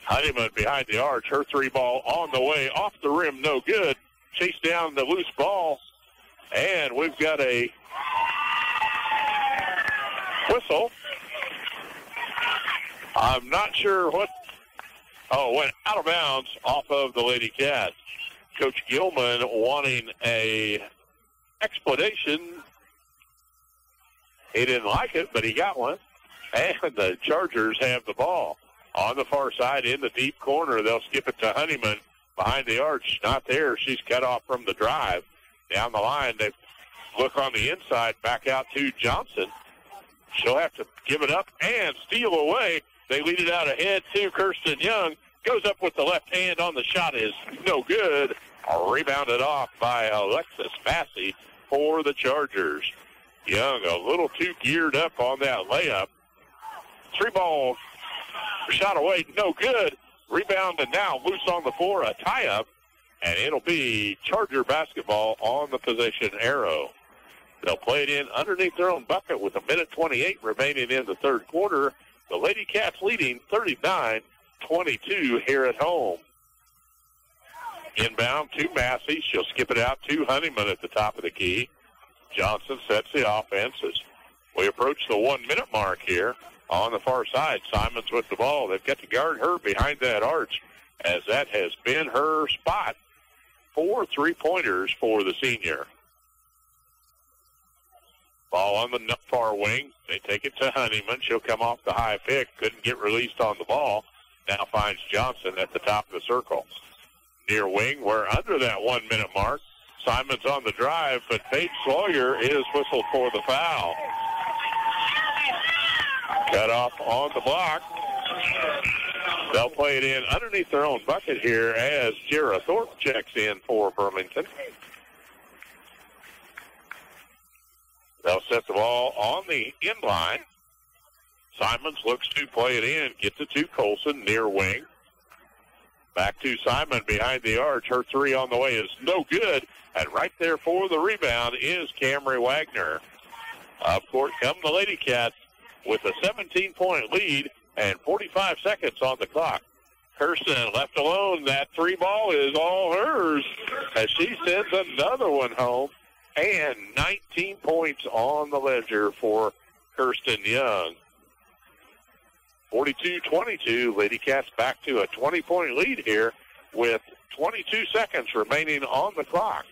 Honeyman behind the arch. Her 3-ball on the way. Off the rim, no good. Chase down the loose ball. And we've got a whistle. I'm not sure what. Oh, went out of bounds off of the Lady Cats. Coach Gilman wanting a explanation. He didn't like it, but he got one. And the Chargers have the ball. On the far side in the deep corner, they'll skip it to Honeyman behind the arch. Not there. She's cut off from the drive. Down the line, they look on the inside, back out to Johnson. She'll have to give it up and steal away. They lead it out ahead to Kirsten Young. Goes up with the left hand on the shot is no good. Rebounded off by Alexis Massey for the Chargers. Young a little too geared up on that layup. 3-ball shot away, no good. Rebound and now loose on the floor, a tie-up. And it'll be Charger basketball on the possession arrow. They'll play it in underneath their own bucket with 1:28 remaining in the third quarter. The Lady Cats leading 39-22 here at home. Inbound to Massey. She'll skip it out to Honeyman at the top of the key. Johnson sets the offense as we approach the 1-minute mark here. On the far side, Simons with the ball. They've got to guard her behind that arch, as that has been her spot. 4 3-pointers for the senior. Ball on the far wing. They take it to Honeyman. She'll come off the high pick. Couldn't get released on the ball. Now finds Johnson at the top of the circle. Near wing, we're under that 1-minute mark. Simons on the drive, but Paige Sawyer is whistled for the foul. Cut off on the block. They'll play it in underneath their own bucket here as Jera Thorpe checks in for Burlington. They'll set the ball on the end line. Simons looks to play it in. Gets it to Colson near wing. Back to Simon behind the arch. Her three on the way is no good. And right there for the rebound is Camry Wagner. Up court come the Lady Cats with a 17-point lead and 45 seconds on the clock. Kirsten left alone. That 3-ball is all hers as she sends another one home. And 19 points on the ledger for Kirsten Young. 42-22. Lady Cats back to a 20-point lead here with 22 seconds remaining on the clock.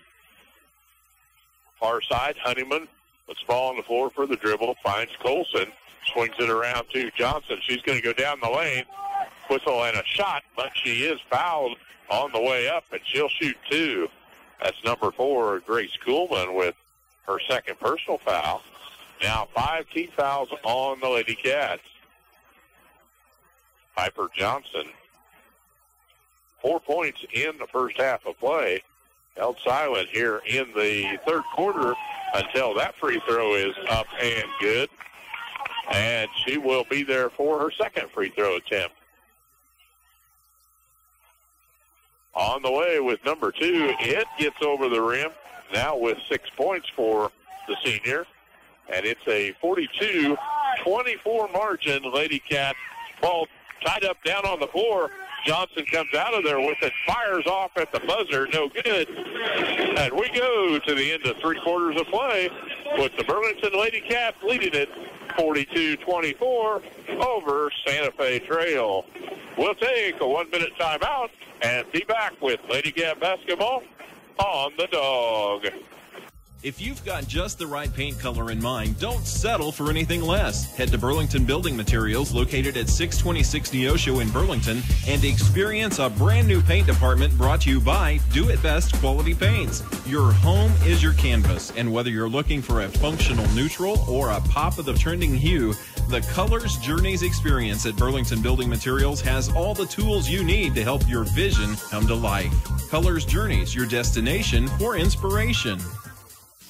Far side, Honeyman puts the ball on the floor for the dribble, finds Colson, swings it around to Johnson. She's going to go down the lane, whistle and a shot, but she is fouled on the way up, and she'll shoot 2. That's number 4, Grace Kuhlman, with her second personal foul. Now 5 team fouls on the Lady Cats. Piper Johnson, 4 points in the first half of play. Held silent here in the third quarter until that free throw is up and good. And she will be there for her second free throw attempt. On the way with number 2, it gets over the rim. Now with 6 points for the senior. And it's a 42-24 margin. Lady Cat ball tied up down on the floor. Johnson comes out of there with it, fires off at the buzzer, no good. And we go to the end of 3 quarters of play with the Burlington Lady Cats leading it 42-24 over Santa Fe Trail. We'll take a 1-minute timeout and be back with Lady Cat basketball on the Dog. If you've got just the right paint color in mind, don't settle for anything less. Head to Burlington Building Materials, located at 626 Neosho in Burlington, and experience a brand new paint department brought to you by Do It Best Quality Paints. Your home is your canvas, and whether you're looking for a functional neutral or a pop of the trending hue, the Colors Journeys experience at Burlington Building Materials has all the tools you need to help your vision come to life. Colors Journeys, your destination for inspiration.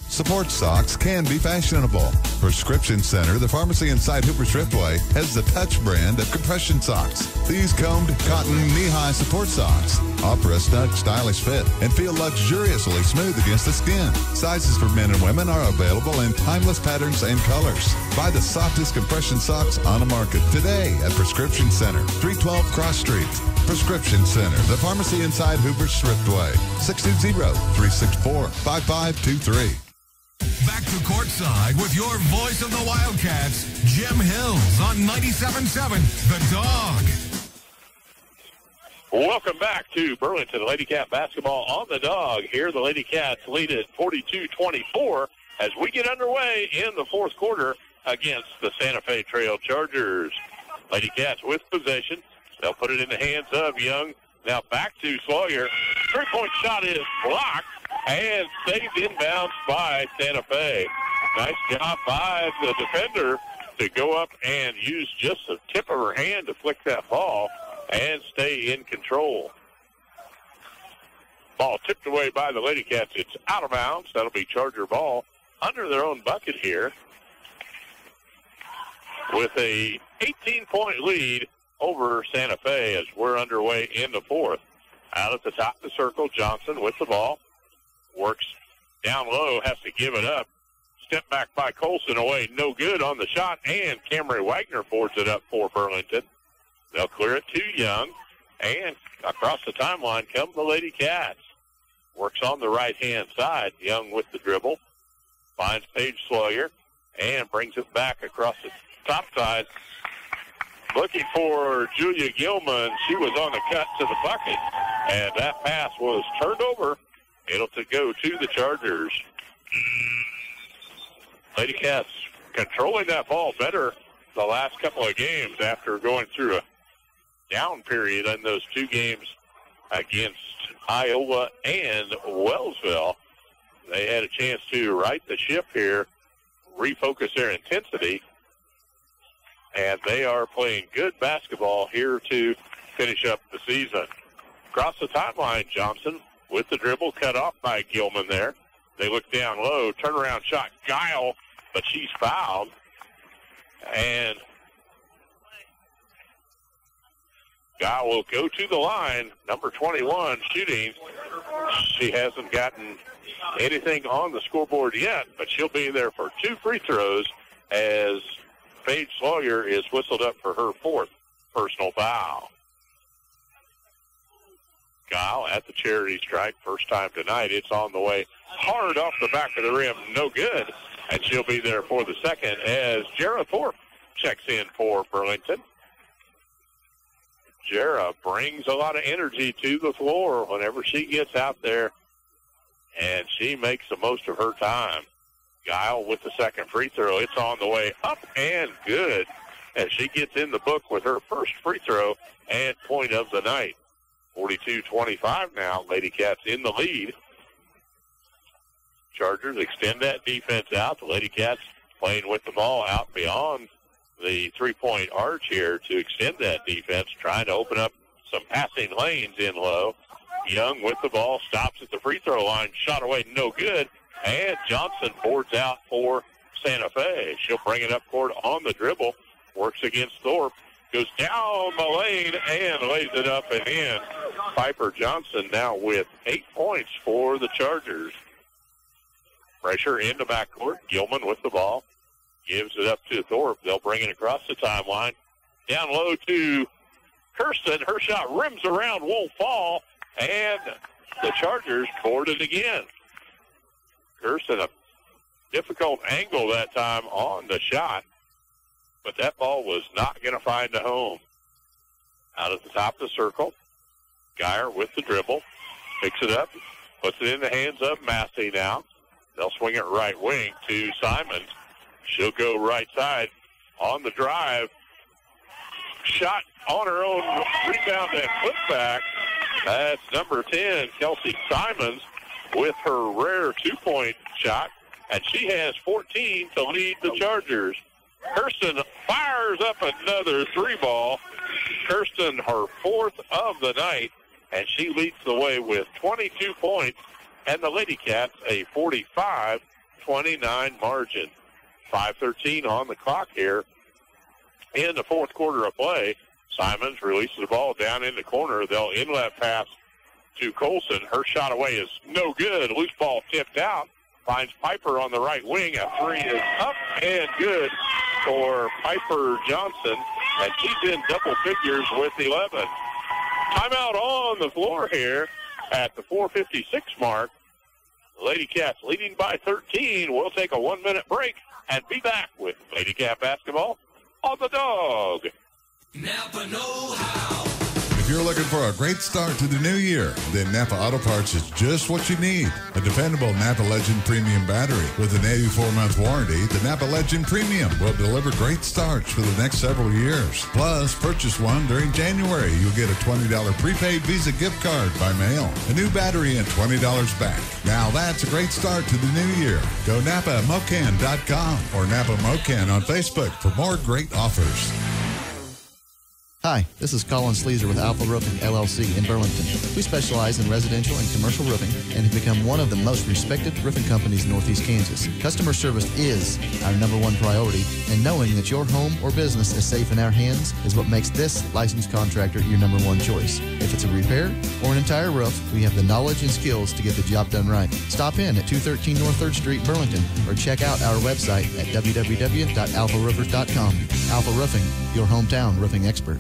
Sports socks can be fashionable. Prescription Center, the pharmacy inside Hooper Thriftway, has the Touch brand of compression socks. These combed cotton knee-high support socks offer a snug, stylish fit and feel luxuriously smooth against the skin. Sizes for men and women are available in timeless patterns and colors. Buy the softest compression socks on the market today at Prescription Center, 312 Cross Street. Prescription Center, the pharmacy inside Hooper Thriftway, 620-364-5523. Back to courtside with your voice of the Wildcats, Jim Hills on 97.7 The Dog. Welcome back to Burlington Lady Cat basketball on the Dog. Here the Lady Cats lead at 42-24 as we get underway in the fourth quarter against the Santa Fe Trail Chargers. Lady Cats with possession. They'll put it in the hands of Young. Now back to Sawyer. Three-point shot is blocked and saved inbounds by Santa Fe. Nice job by the defender to go up and use just the tip of her hand to flick that ball and stay in control. Ball tipped away by the Lady Cats. It's out of bounds. That'll be Charger ball under their own bucket here with a 18-point lead over Santa Fe as we're underway in the fourth. Out at the top of the circle, Johnson with the ball. Works down low, has to give it up. Step back by Colson away, no good on the shot, and Camry Wagner boards it up for Burlington. They'll clear it to Young, and across the timeline come the Lady Cats. Works on the right-hand side. Young with the dribble. Finds Paige Sawyer, and brings it back across the top side. Looking for Julia Gilman. She was on the cut to the bucket, and that pass was turned over. It'll to go to the Chargers. Lady Cats controlling that ball better the last couple of games after going through a down period in those two games against Iowa and Wellsville. They had a chance to right the ship here, refocus their intensity, and they are playing good basketball here to finish up the season. Across the timeline, Johnson with the dribble, cut off by Gilman there. They look down low, turnaround shot, Guile, but she's fouled. And Guile will go to the line, number 21 shooting. She hasn't gotten anything on the scoreboard yet, but she'll be there for two free throws as Paige Sawyer is whistled up for her fourth personal foul. Guile at the charity strike, first time tonight. It's on the way hard off the back of the rim, no good. And she'll be there for the second as Jara Thorpe checks in for Burlington. Jara brings a lot of energy to the floor whenever she gets out there, and she makes the most of her time. Guile with the second free throw. It's on the way up and good as she gets in the book with her first free throw and point of the night. 42-25 now. Lady Cats in the lead. Chargers extend that defense out. The Lady Cats playing with the ball out beyond the three-point arch here to extend that defense, trying to open up some passing lanes in low. Young with the ball, stops at the free throw line, shot away, no good. And Johnson boards out for Santa Fe. She'll bring it up court on the dribble, works against Thorpe, goes down the lane and lays it up and in. Piper Johnson now with 8 points for the Chargers. Pressure in the backcourt. Gilman with the ball. Gives it up to Thorpe. They'll bring it across the timeline. Down low to Kirsten. Her shot rims around, won't fall. And the Chargers board it again. Kirsten, a difficult angle that time on the shot. But that ball was not going to find a home. Out at the top of the circle. Geyer with the dribble. Picks it up. Puts it in the hands of Massey now. They'll swing it right wing to Simons. She'll go right side on the drive. Shot on her own rebound and putback. That's number 10, Kelsey Simons, with her rare two-point shot. And she has 14 to lead the Chargers. Kirsten fires up another three ball. Kirsten, her fourth of the night, and she leads the way with 22 points. And the Lady Cats a 45-29 margin. 5:13 on the clock here in the fourth quarter of play. Simons releases the ball down in the corner. They'll inlet pass to Colson. Her shot away is no good. Loose ball tipped out. Finds Piper on the right wing. A three is up and good for Piper Johnson. And she's in double figures with 11. Timeout on the floor here at the 4:56 mark. Lady Cats leading by 13. We'll take a 1-minute break and be back with Lady Cat basketball on the Dog. Napa know-how. If you're looking for a great start to the new year, then Napa Auto Parts is just what you need. A dependable Napa Legend Premium battery with an 84-month warranty, the Napa Legend Premium will deliver great starts for the next several years. Plus, purchase one during January. You'll get a $20 prepaid Visa gift card by mail, a new battery, and $20 back. Now that's a great start to the new year. Go NapaMocan.com or Napa Mocan on Facebook for more great offers. Hi, this is Colin Sleazer with Alpha Roofing, LLC in Burlington. We specialize in residential and commercial roofing and have become one of the most respected roofing companies in Northeast Kansas. Customer service is our #1 priority, and knowing that your home or business is safe in our hands is what makes this licensed contractor your #1 choice. If it's a repair or an entire roof, we have the knowledge and skills to get the job done right. Stop in at 213 North 3rd Street, Burlington, or check out our website at www.alpharoofers.com. Alpha Roofing, your hometown roofing expert.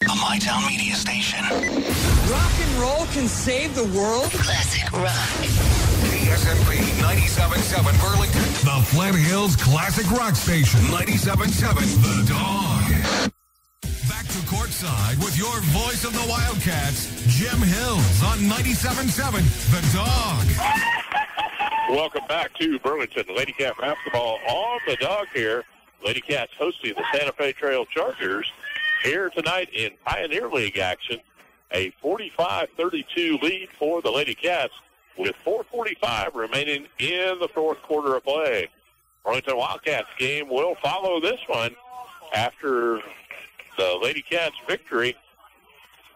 A MyTown media station. Rock and roll can save the world. Classic rock. KSMP 97.7 Burlington. The Flint Hills Classic Rock Station. 97.7 The Dawg. Back to courtside with your voice of the Wildcats, Jim Hills on 97.7 The Dawg. Welcome back to Burlington. Lady Cat basketball on the Dawg here. Lady Cats hosting the Santa Fe Trail Chargers here tonight in Pioneer League action. A 45-32 lead for the Lady Cats with 4:45 remaining in the fourth quarter of play. Burlington Wildcats game will follow this one after the Lady Cats victory.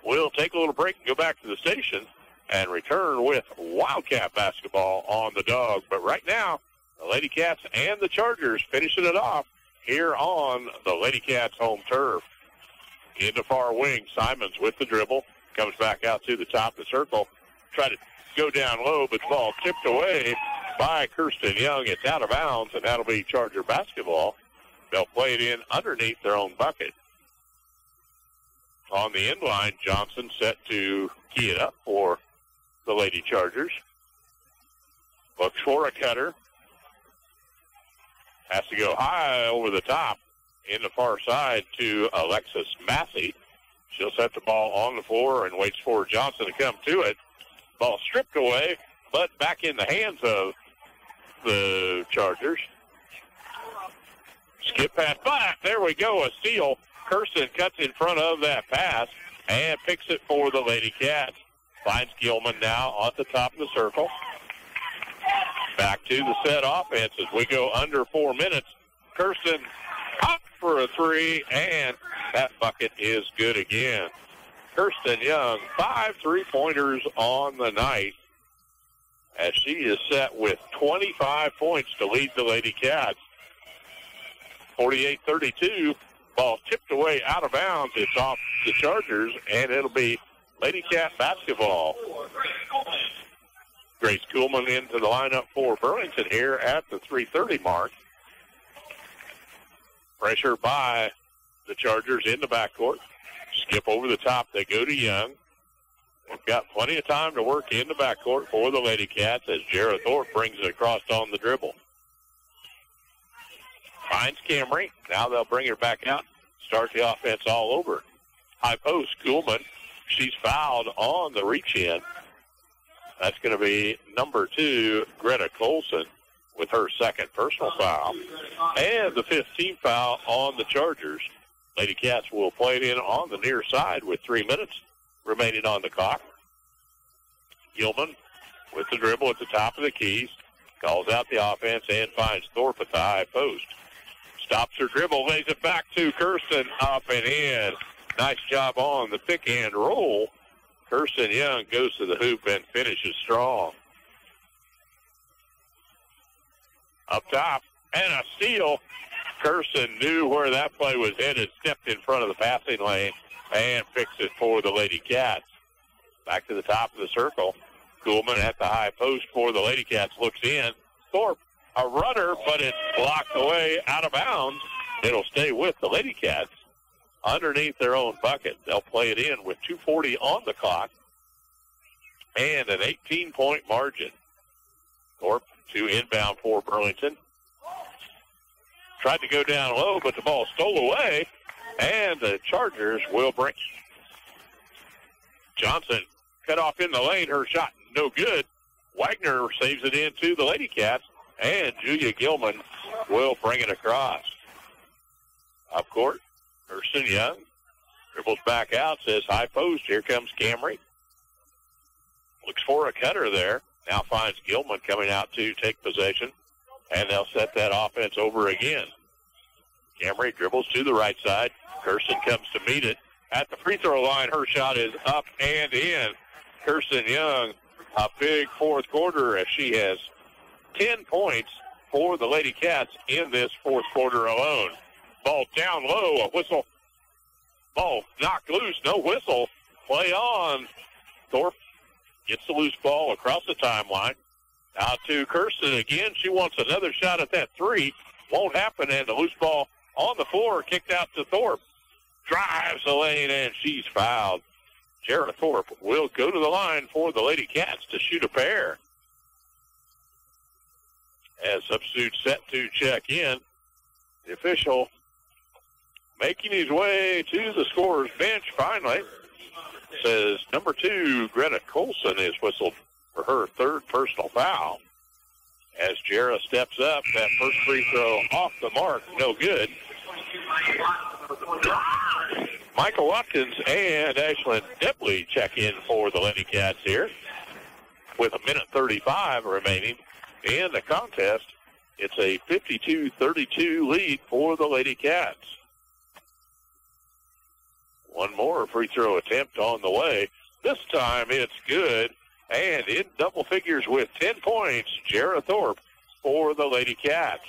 We'll take a little break and go back to the station and return with Wildcat basketball on the Dawg. But right now, the Lady Cats and the Chargers finishing it off here on the Lady Cats home turf. In the far wing, Simons with the dribble, comes back out to the top of the circle, try to go down low, but the ball tipped away by Kirsten Young. It's out of bounds, and that'll be Charger basketball. They'll play it in underneath their own bucket. On the end line, Johnson set to key it up for the Lady Chargers. Looks for a cutter. Has to go high over the top in the far side to Alexis Massey. She'll set the ball on the floor and waits for Johnson to come to it. Ball stripped away, but back in the hands of the Chargers. Skip pass back. There we go, a steal. Kirsten cuts in front of that pass and picks it for the Lady Cats. Finds Gilman now at the top of the circle. Back to the set offense as we go under 4 minutes. Kirsten up for a three, and that bucket is good again. Kirsten Young, 5 3-pointers on the night, as she is set with 25 points to lead the Lady Cats. 48-32, ball tipped away out of bounds. It's off the Chargers, and it'll be Lady Cat basketball. Grace Kuhlman into the lineup for Burlington here at the 3:30 mark. Pressure by the Chargers in the backcourt. Skip over the top. They go to Young. They've got plenty of time to work in the backcourt for the Lady Cats as Jared Thorpe brings it across on the dribble. Finds Camry. Now they'll bring her back out. Start the offense all over. High post, Kuhlman. She's fouled on the reach-in. That's going to be number 2, Greta Colson, with her second personal foul. And the 15th foul on the Chargers. Lady Cats will play it in on the near side with 3 minutes remaining on the clock. Gilman with the dribble at the top of the keys. Calls out the offense and finds Thorpe at the high post. Stops her dribble, lays it back to Kirsten, up and in. Nice job on the pick and roll. Kirsten Young goes to the hoop and finishes strong. Up top, and a steal. Kirsten knew where that play was headed, stepped in front of the passing lane, and fixed it for the Lady Cats. Back to the top of the circle. Kuhlman at the high post for the Lady Cats looks in. Thorpe, a runner, but it's blocked away out of bounds. It'll stay with the Lady Cats underneath their own bucket. They'll play it in with 2:40 on the clock and an 18-point margin. Thorpe to inbound for Burlington. Tried to go down low, but the ball stole away, and the Chargers will bring Johnson cut off in the lane. Her shot no good. Wagner saves it into the Lady Cats, and Julia Gilman will bring it across. Up court, Kirsten Young dribbles back out, says high post. Here comes Camry. Looks for a cutter there. Now finds Gilman coming out to take possession, and they'll set that offense over again. Camry dribbles to the right side. Kirsten comes to meet it. At the free throw line, her shot is up and in. Kirsten Young, a big fourth quarter as she has 10 points for the Lady Cats in this fourth quarter alone. Ball down low, a whistle. Ball knocked loose, no whistle. Play on. Thorpe gets the loose ball across the timeline. Out to Kirsten again. She wants another shot at that three. Won't happen, and the loose ball on the floor, kicked out to Thorpe. Drives the lane, and she's fouled. Jarrah Thorpe will go to the line for the Lady Cats to shoot a pair. As substitute set to check in, the official making his way to the scorer's bench finally. Says number 2, Greta Colson, is whistled for her third personal foul. As Jarrah steps up, that first free throw off the mark, no good. Michael Watkins and Ashlyn Depley check in for the Lady Cats here with 1:35 remaining in the contest. It's a 52-32 lead for the Lady Cats. One more free throw attempt on the way. This time it's good, and in double figures with 10 points, Jarrah Thorpe for the Lady Cats.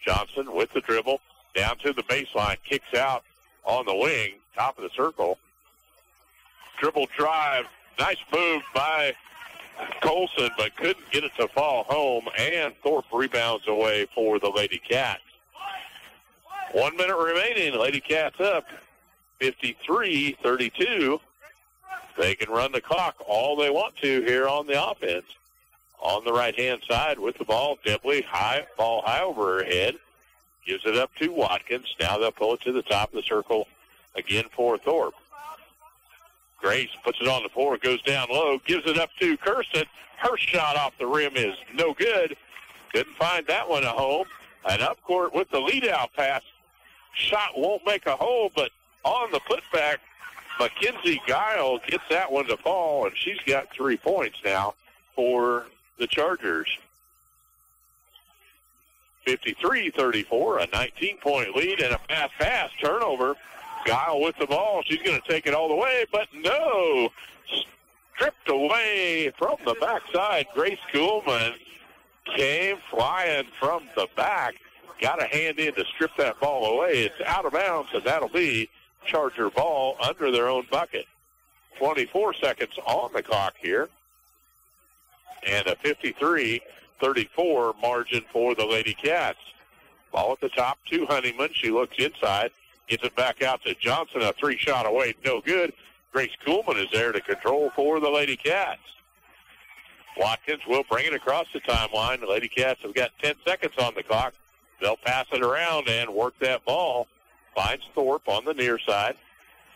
Johnson with the dribble, down to the baseline, kicks out on the wing, top of the circle. Dribble drive, nice move by Colson, but couldn't get it to fall home, and Thorpe rebounds away for the Lady Cats. 1 minute remaining, Lady Cats up 53-32. They can run the clock all they want to here on the offense. On the right-hand side with the ball, Depley, ball high over her head. Gives it up to Watkins. Now they'll pull it to the top of the circle again for Thorpe. Grace puts it on the floor, goes down low, gives it up to Kirsten. Her shot off the rim is no good. Couldn't find that one a home. And up court with the lead-out pass. Shot won't make a hole, but on the putback, Mackenzie Guile gets that one to fall, and she's got 3 points now for the Chargers. 53-34, a 19-point lead, and a fast pass turnover. Guile with the ball. She's going to take it all the way, but no. Stripped away from the backside. Grace Kuhlman came flying from the back. Got a hand in to strip that ball away. It's out of bounds, and that'll be Charger ball under their own bucket. 24 seconds on the clock here. And a 53-34 margin for the Lady Cats. Ball at the top to Honeyman. She looks inside. Gets it back out to Johnson. A three-shot away. No good. Grace Kuhlman is there to control for the Lady Cats. Watkins will bring it across the timeline. The Lady Cats have got 10 seconds on the clock. They'll pass it around and work that ball. Finds Thorpe on the near side.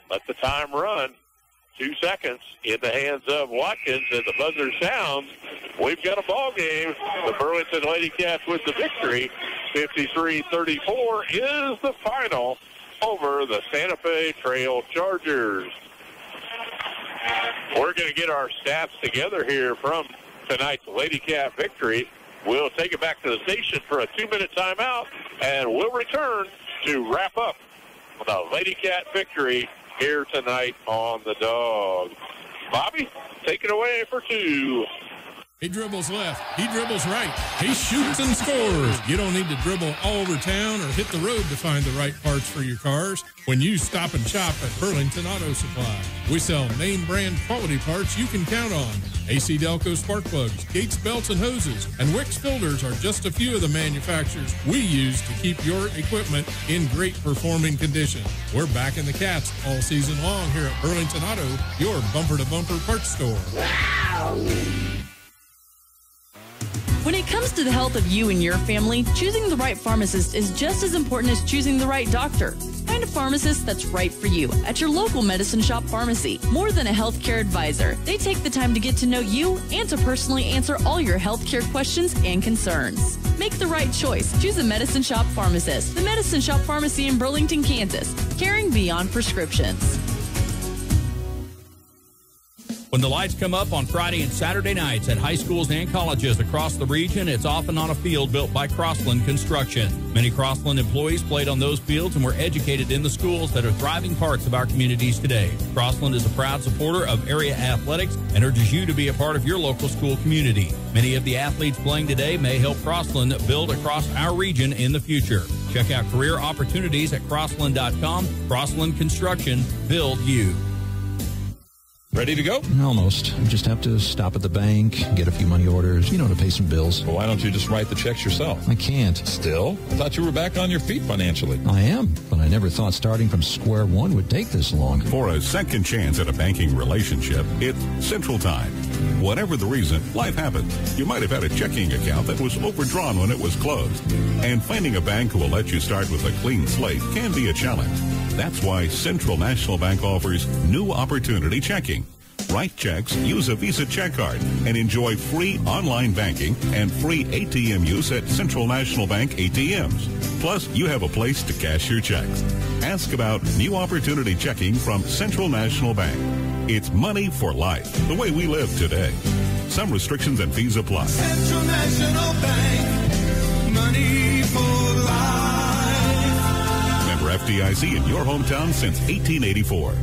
Let the time run. 2 seconds in the hands of Watkins, and the buzzer sounds. We've got a ball game. The Burlington Lady Cats with the victory. 53-34 is the final over the Santa Fe Trail Chargers. We're going to get our stats together here from tonight's Lady Cat victory. We'll take it back to the station for a 2-minute timeout, and we'll return to wrap up the Lady Cat victory here tonight on the Dawg. Bobby, take it away for 2. He dribbles left. He dribbles right. He shoots and scores. You don't need to dribble all over town or hit the road to find the right parts for your cars when you stop and shop at Burlington Auto Supply. We sell name brand quality parts you can count on. AC Delco spark plugs, Gates belts and hoses, and Wix filters are just a few of the manufacturers we use to keep your equipment in great performing condition. We're back in the cats all season long here at Burlington Auto, your bumper-to-bumper parts store. Wow. When it comes to the health of you and your family, choosing the right pharmacist is just as important as choosing the right doctor. Find a pharmacist that's right for you at your local Medicine Shop pharmacy. More than a healthcare advisor, they take the time to get to know you and to personally answer all your healthcare questions and concerns. Make the right choice. Choose a Medicine Shop pharmacist. The Medicine Shop Pharmacy in Burlington, Kansas. Caring beyond prescriptions. When the lights come up on Friday and Saturday nights at high schools and colleges across the region, it's often on a field built by Crossland Construction. Many Crossland employees played on those fields and were educated in the schools that are thriving parts of our communities today. Crossland is a proud supporter of area athletics and urges you to be a part of your local school community. Many of the athletes playing today may help Crossland build across our region in the future. Check out career opportunities at crossland.com. Crossland Construction, build you. Ready to go? Almost. I just have to stop at the bank, get a few money orders, to pay some bills. Well, why don't you just write the checks yourself? I can't. Still? I thought you were back on your feet financially. I am, but I never thought starting from square one would take this long. For a second chance at a banking relationship, it's Central Time. Whatever the reason, life happens. You might have had a checking account that was overdrawn when it was closed. And finding a bank who will let you start with a clean slate can be a challenge. That's why Central National Bank offers New Opportunity Checking. Write checks, use a Visa check card, and enjoy free online banking and free ATM use at Central National Bank ATMs. Plus, you have a place to cash your checks. Ask about New Opportunity Checking from Central National Bank. It's money for life, the way we live today. Some restrictions and fees apply. Central National Bank, money for life. Member FDIC in your hometown since 1884.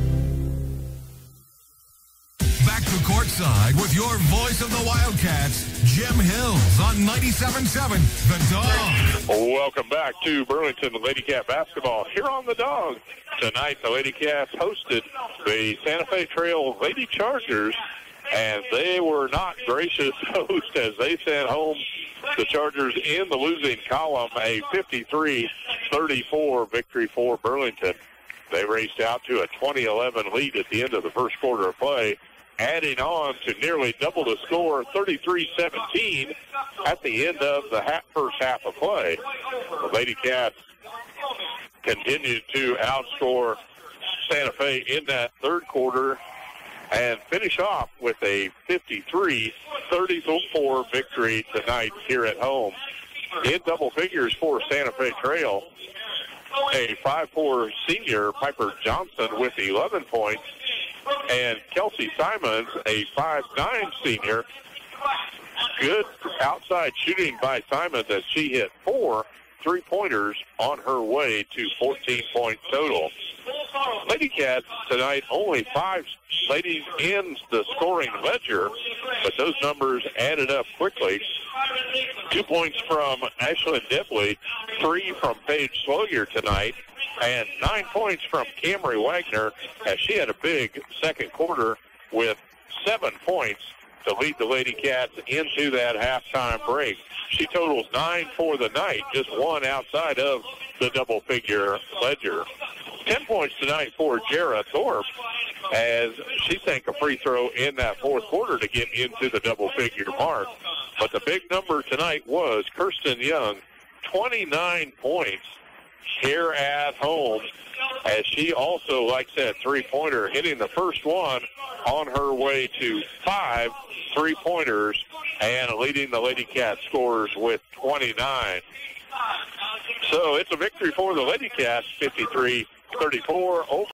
Back to courtside with your voice of the Wildcats, Jim Hills on 97.7 The Dawg. Welcome back to Burlington Lady Cat basketball here on the Dawg. Tonight, the Lady Cats hosted the Santa Fe Trail Lady Chargers, and they were not gracious hosts as they sent home the Chargers in the losing column, a 53-34 victory for Burlington. They raced out to a 20-11 lead at the end of the first quarter of play, adding on to nearly double the score, 33-17, at the end of the first half of play. The Lady Cats continued to outscore Santa Fe in that third quarter and finish off with a 53-34 victory tonight here at home. In double figures for Santa Fe Trail, a 5'4" senior, Piper Johnson, with 11 points, and Kelsey Simons, a 5'9" senior. Good outside shooting by Simons as she hit 4 3-pointers on her way to 14 points total. Lady Cats tonight, only 5 ladies in the scoring ledger, but those numbers added up quickly. 2 points from Ashlyn Dibley, 3 from Paige Sloyer tonight, and 9 points from Camry Wagner as she had a big second quarter with 7 points to lead the Lady Cats into that halftime break. She totals 9 for the night, just 1 outside of the double-figure ledger. 10 points tonight for Jarrah Thorpe as she sank a free throw in that fourth quarter to get into the double-figure mark. But the big number tonight was Kirsten Young, 29 points here at home, as she also, like I said, 3-pointer, hitting the first one on her way to 5 3-pointers and leading the Lady Cats scorers with 29. So it's a victory for the Lady Cats, 53-34 over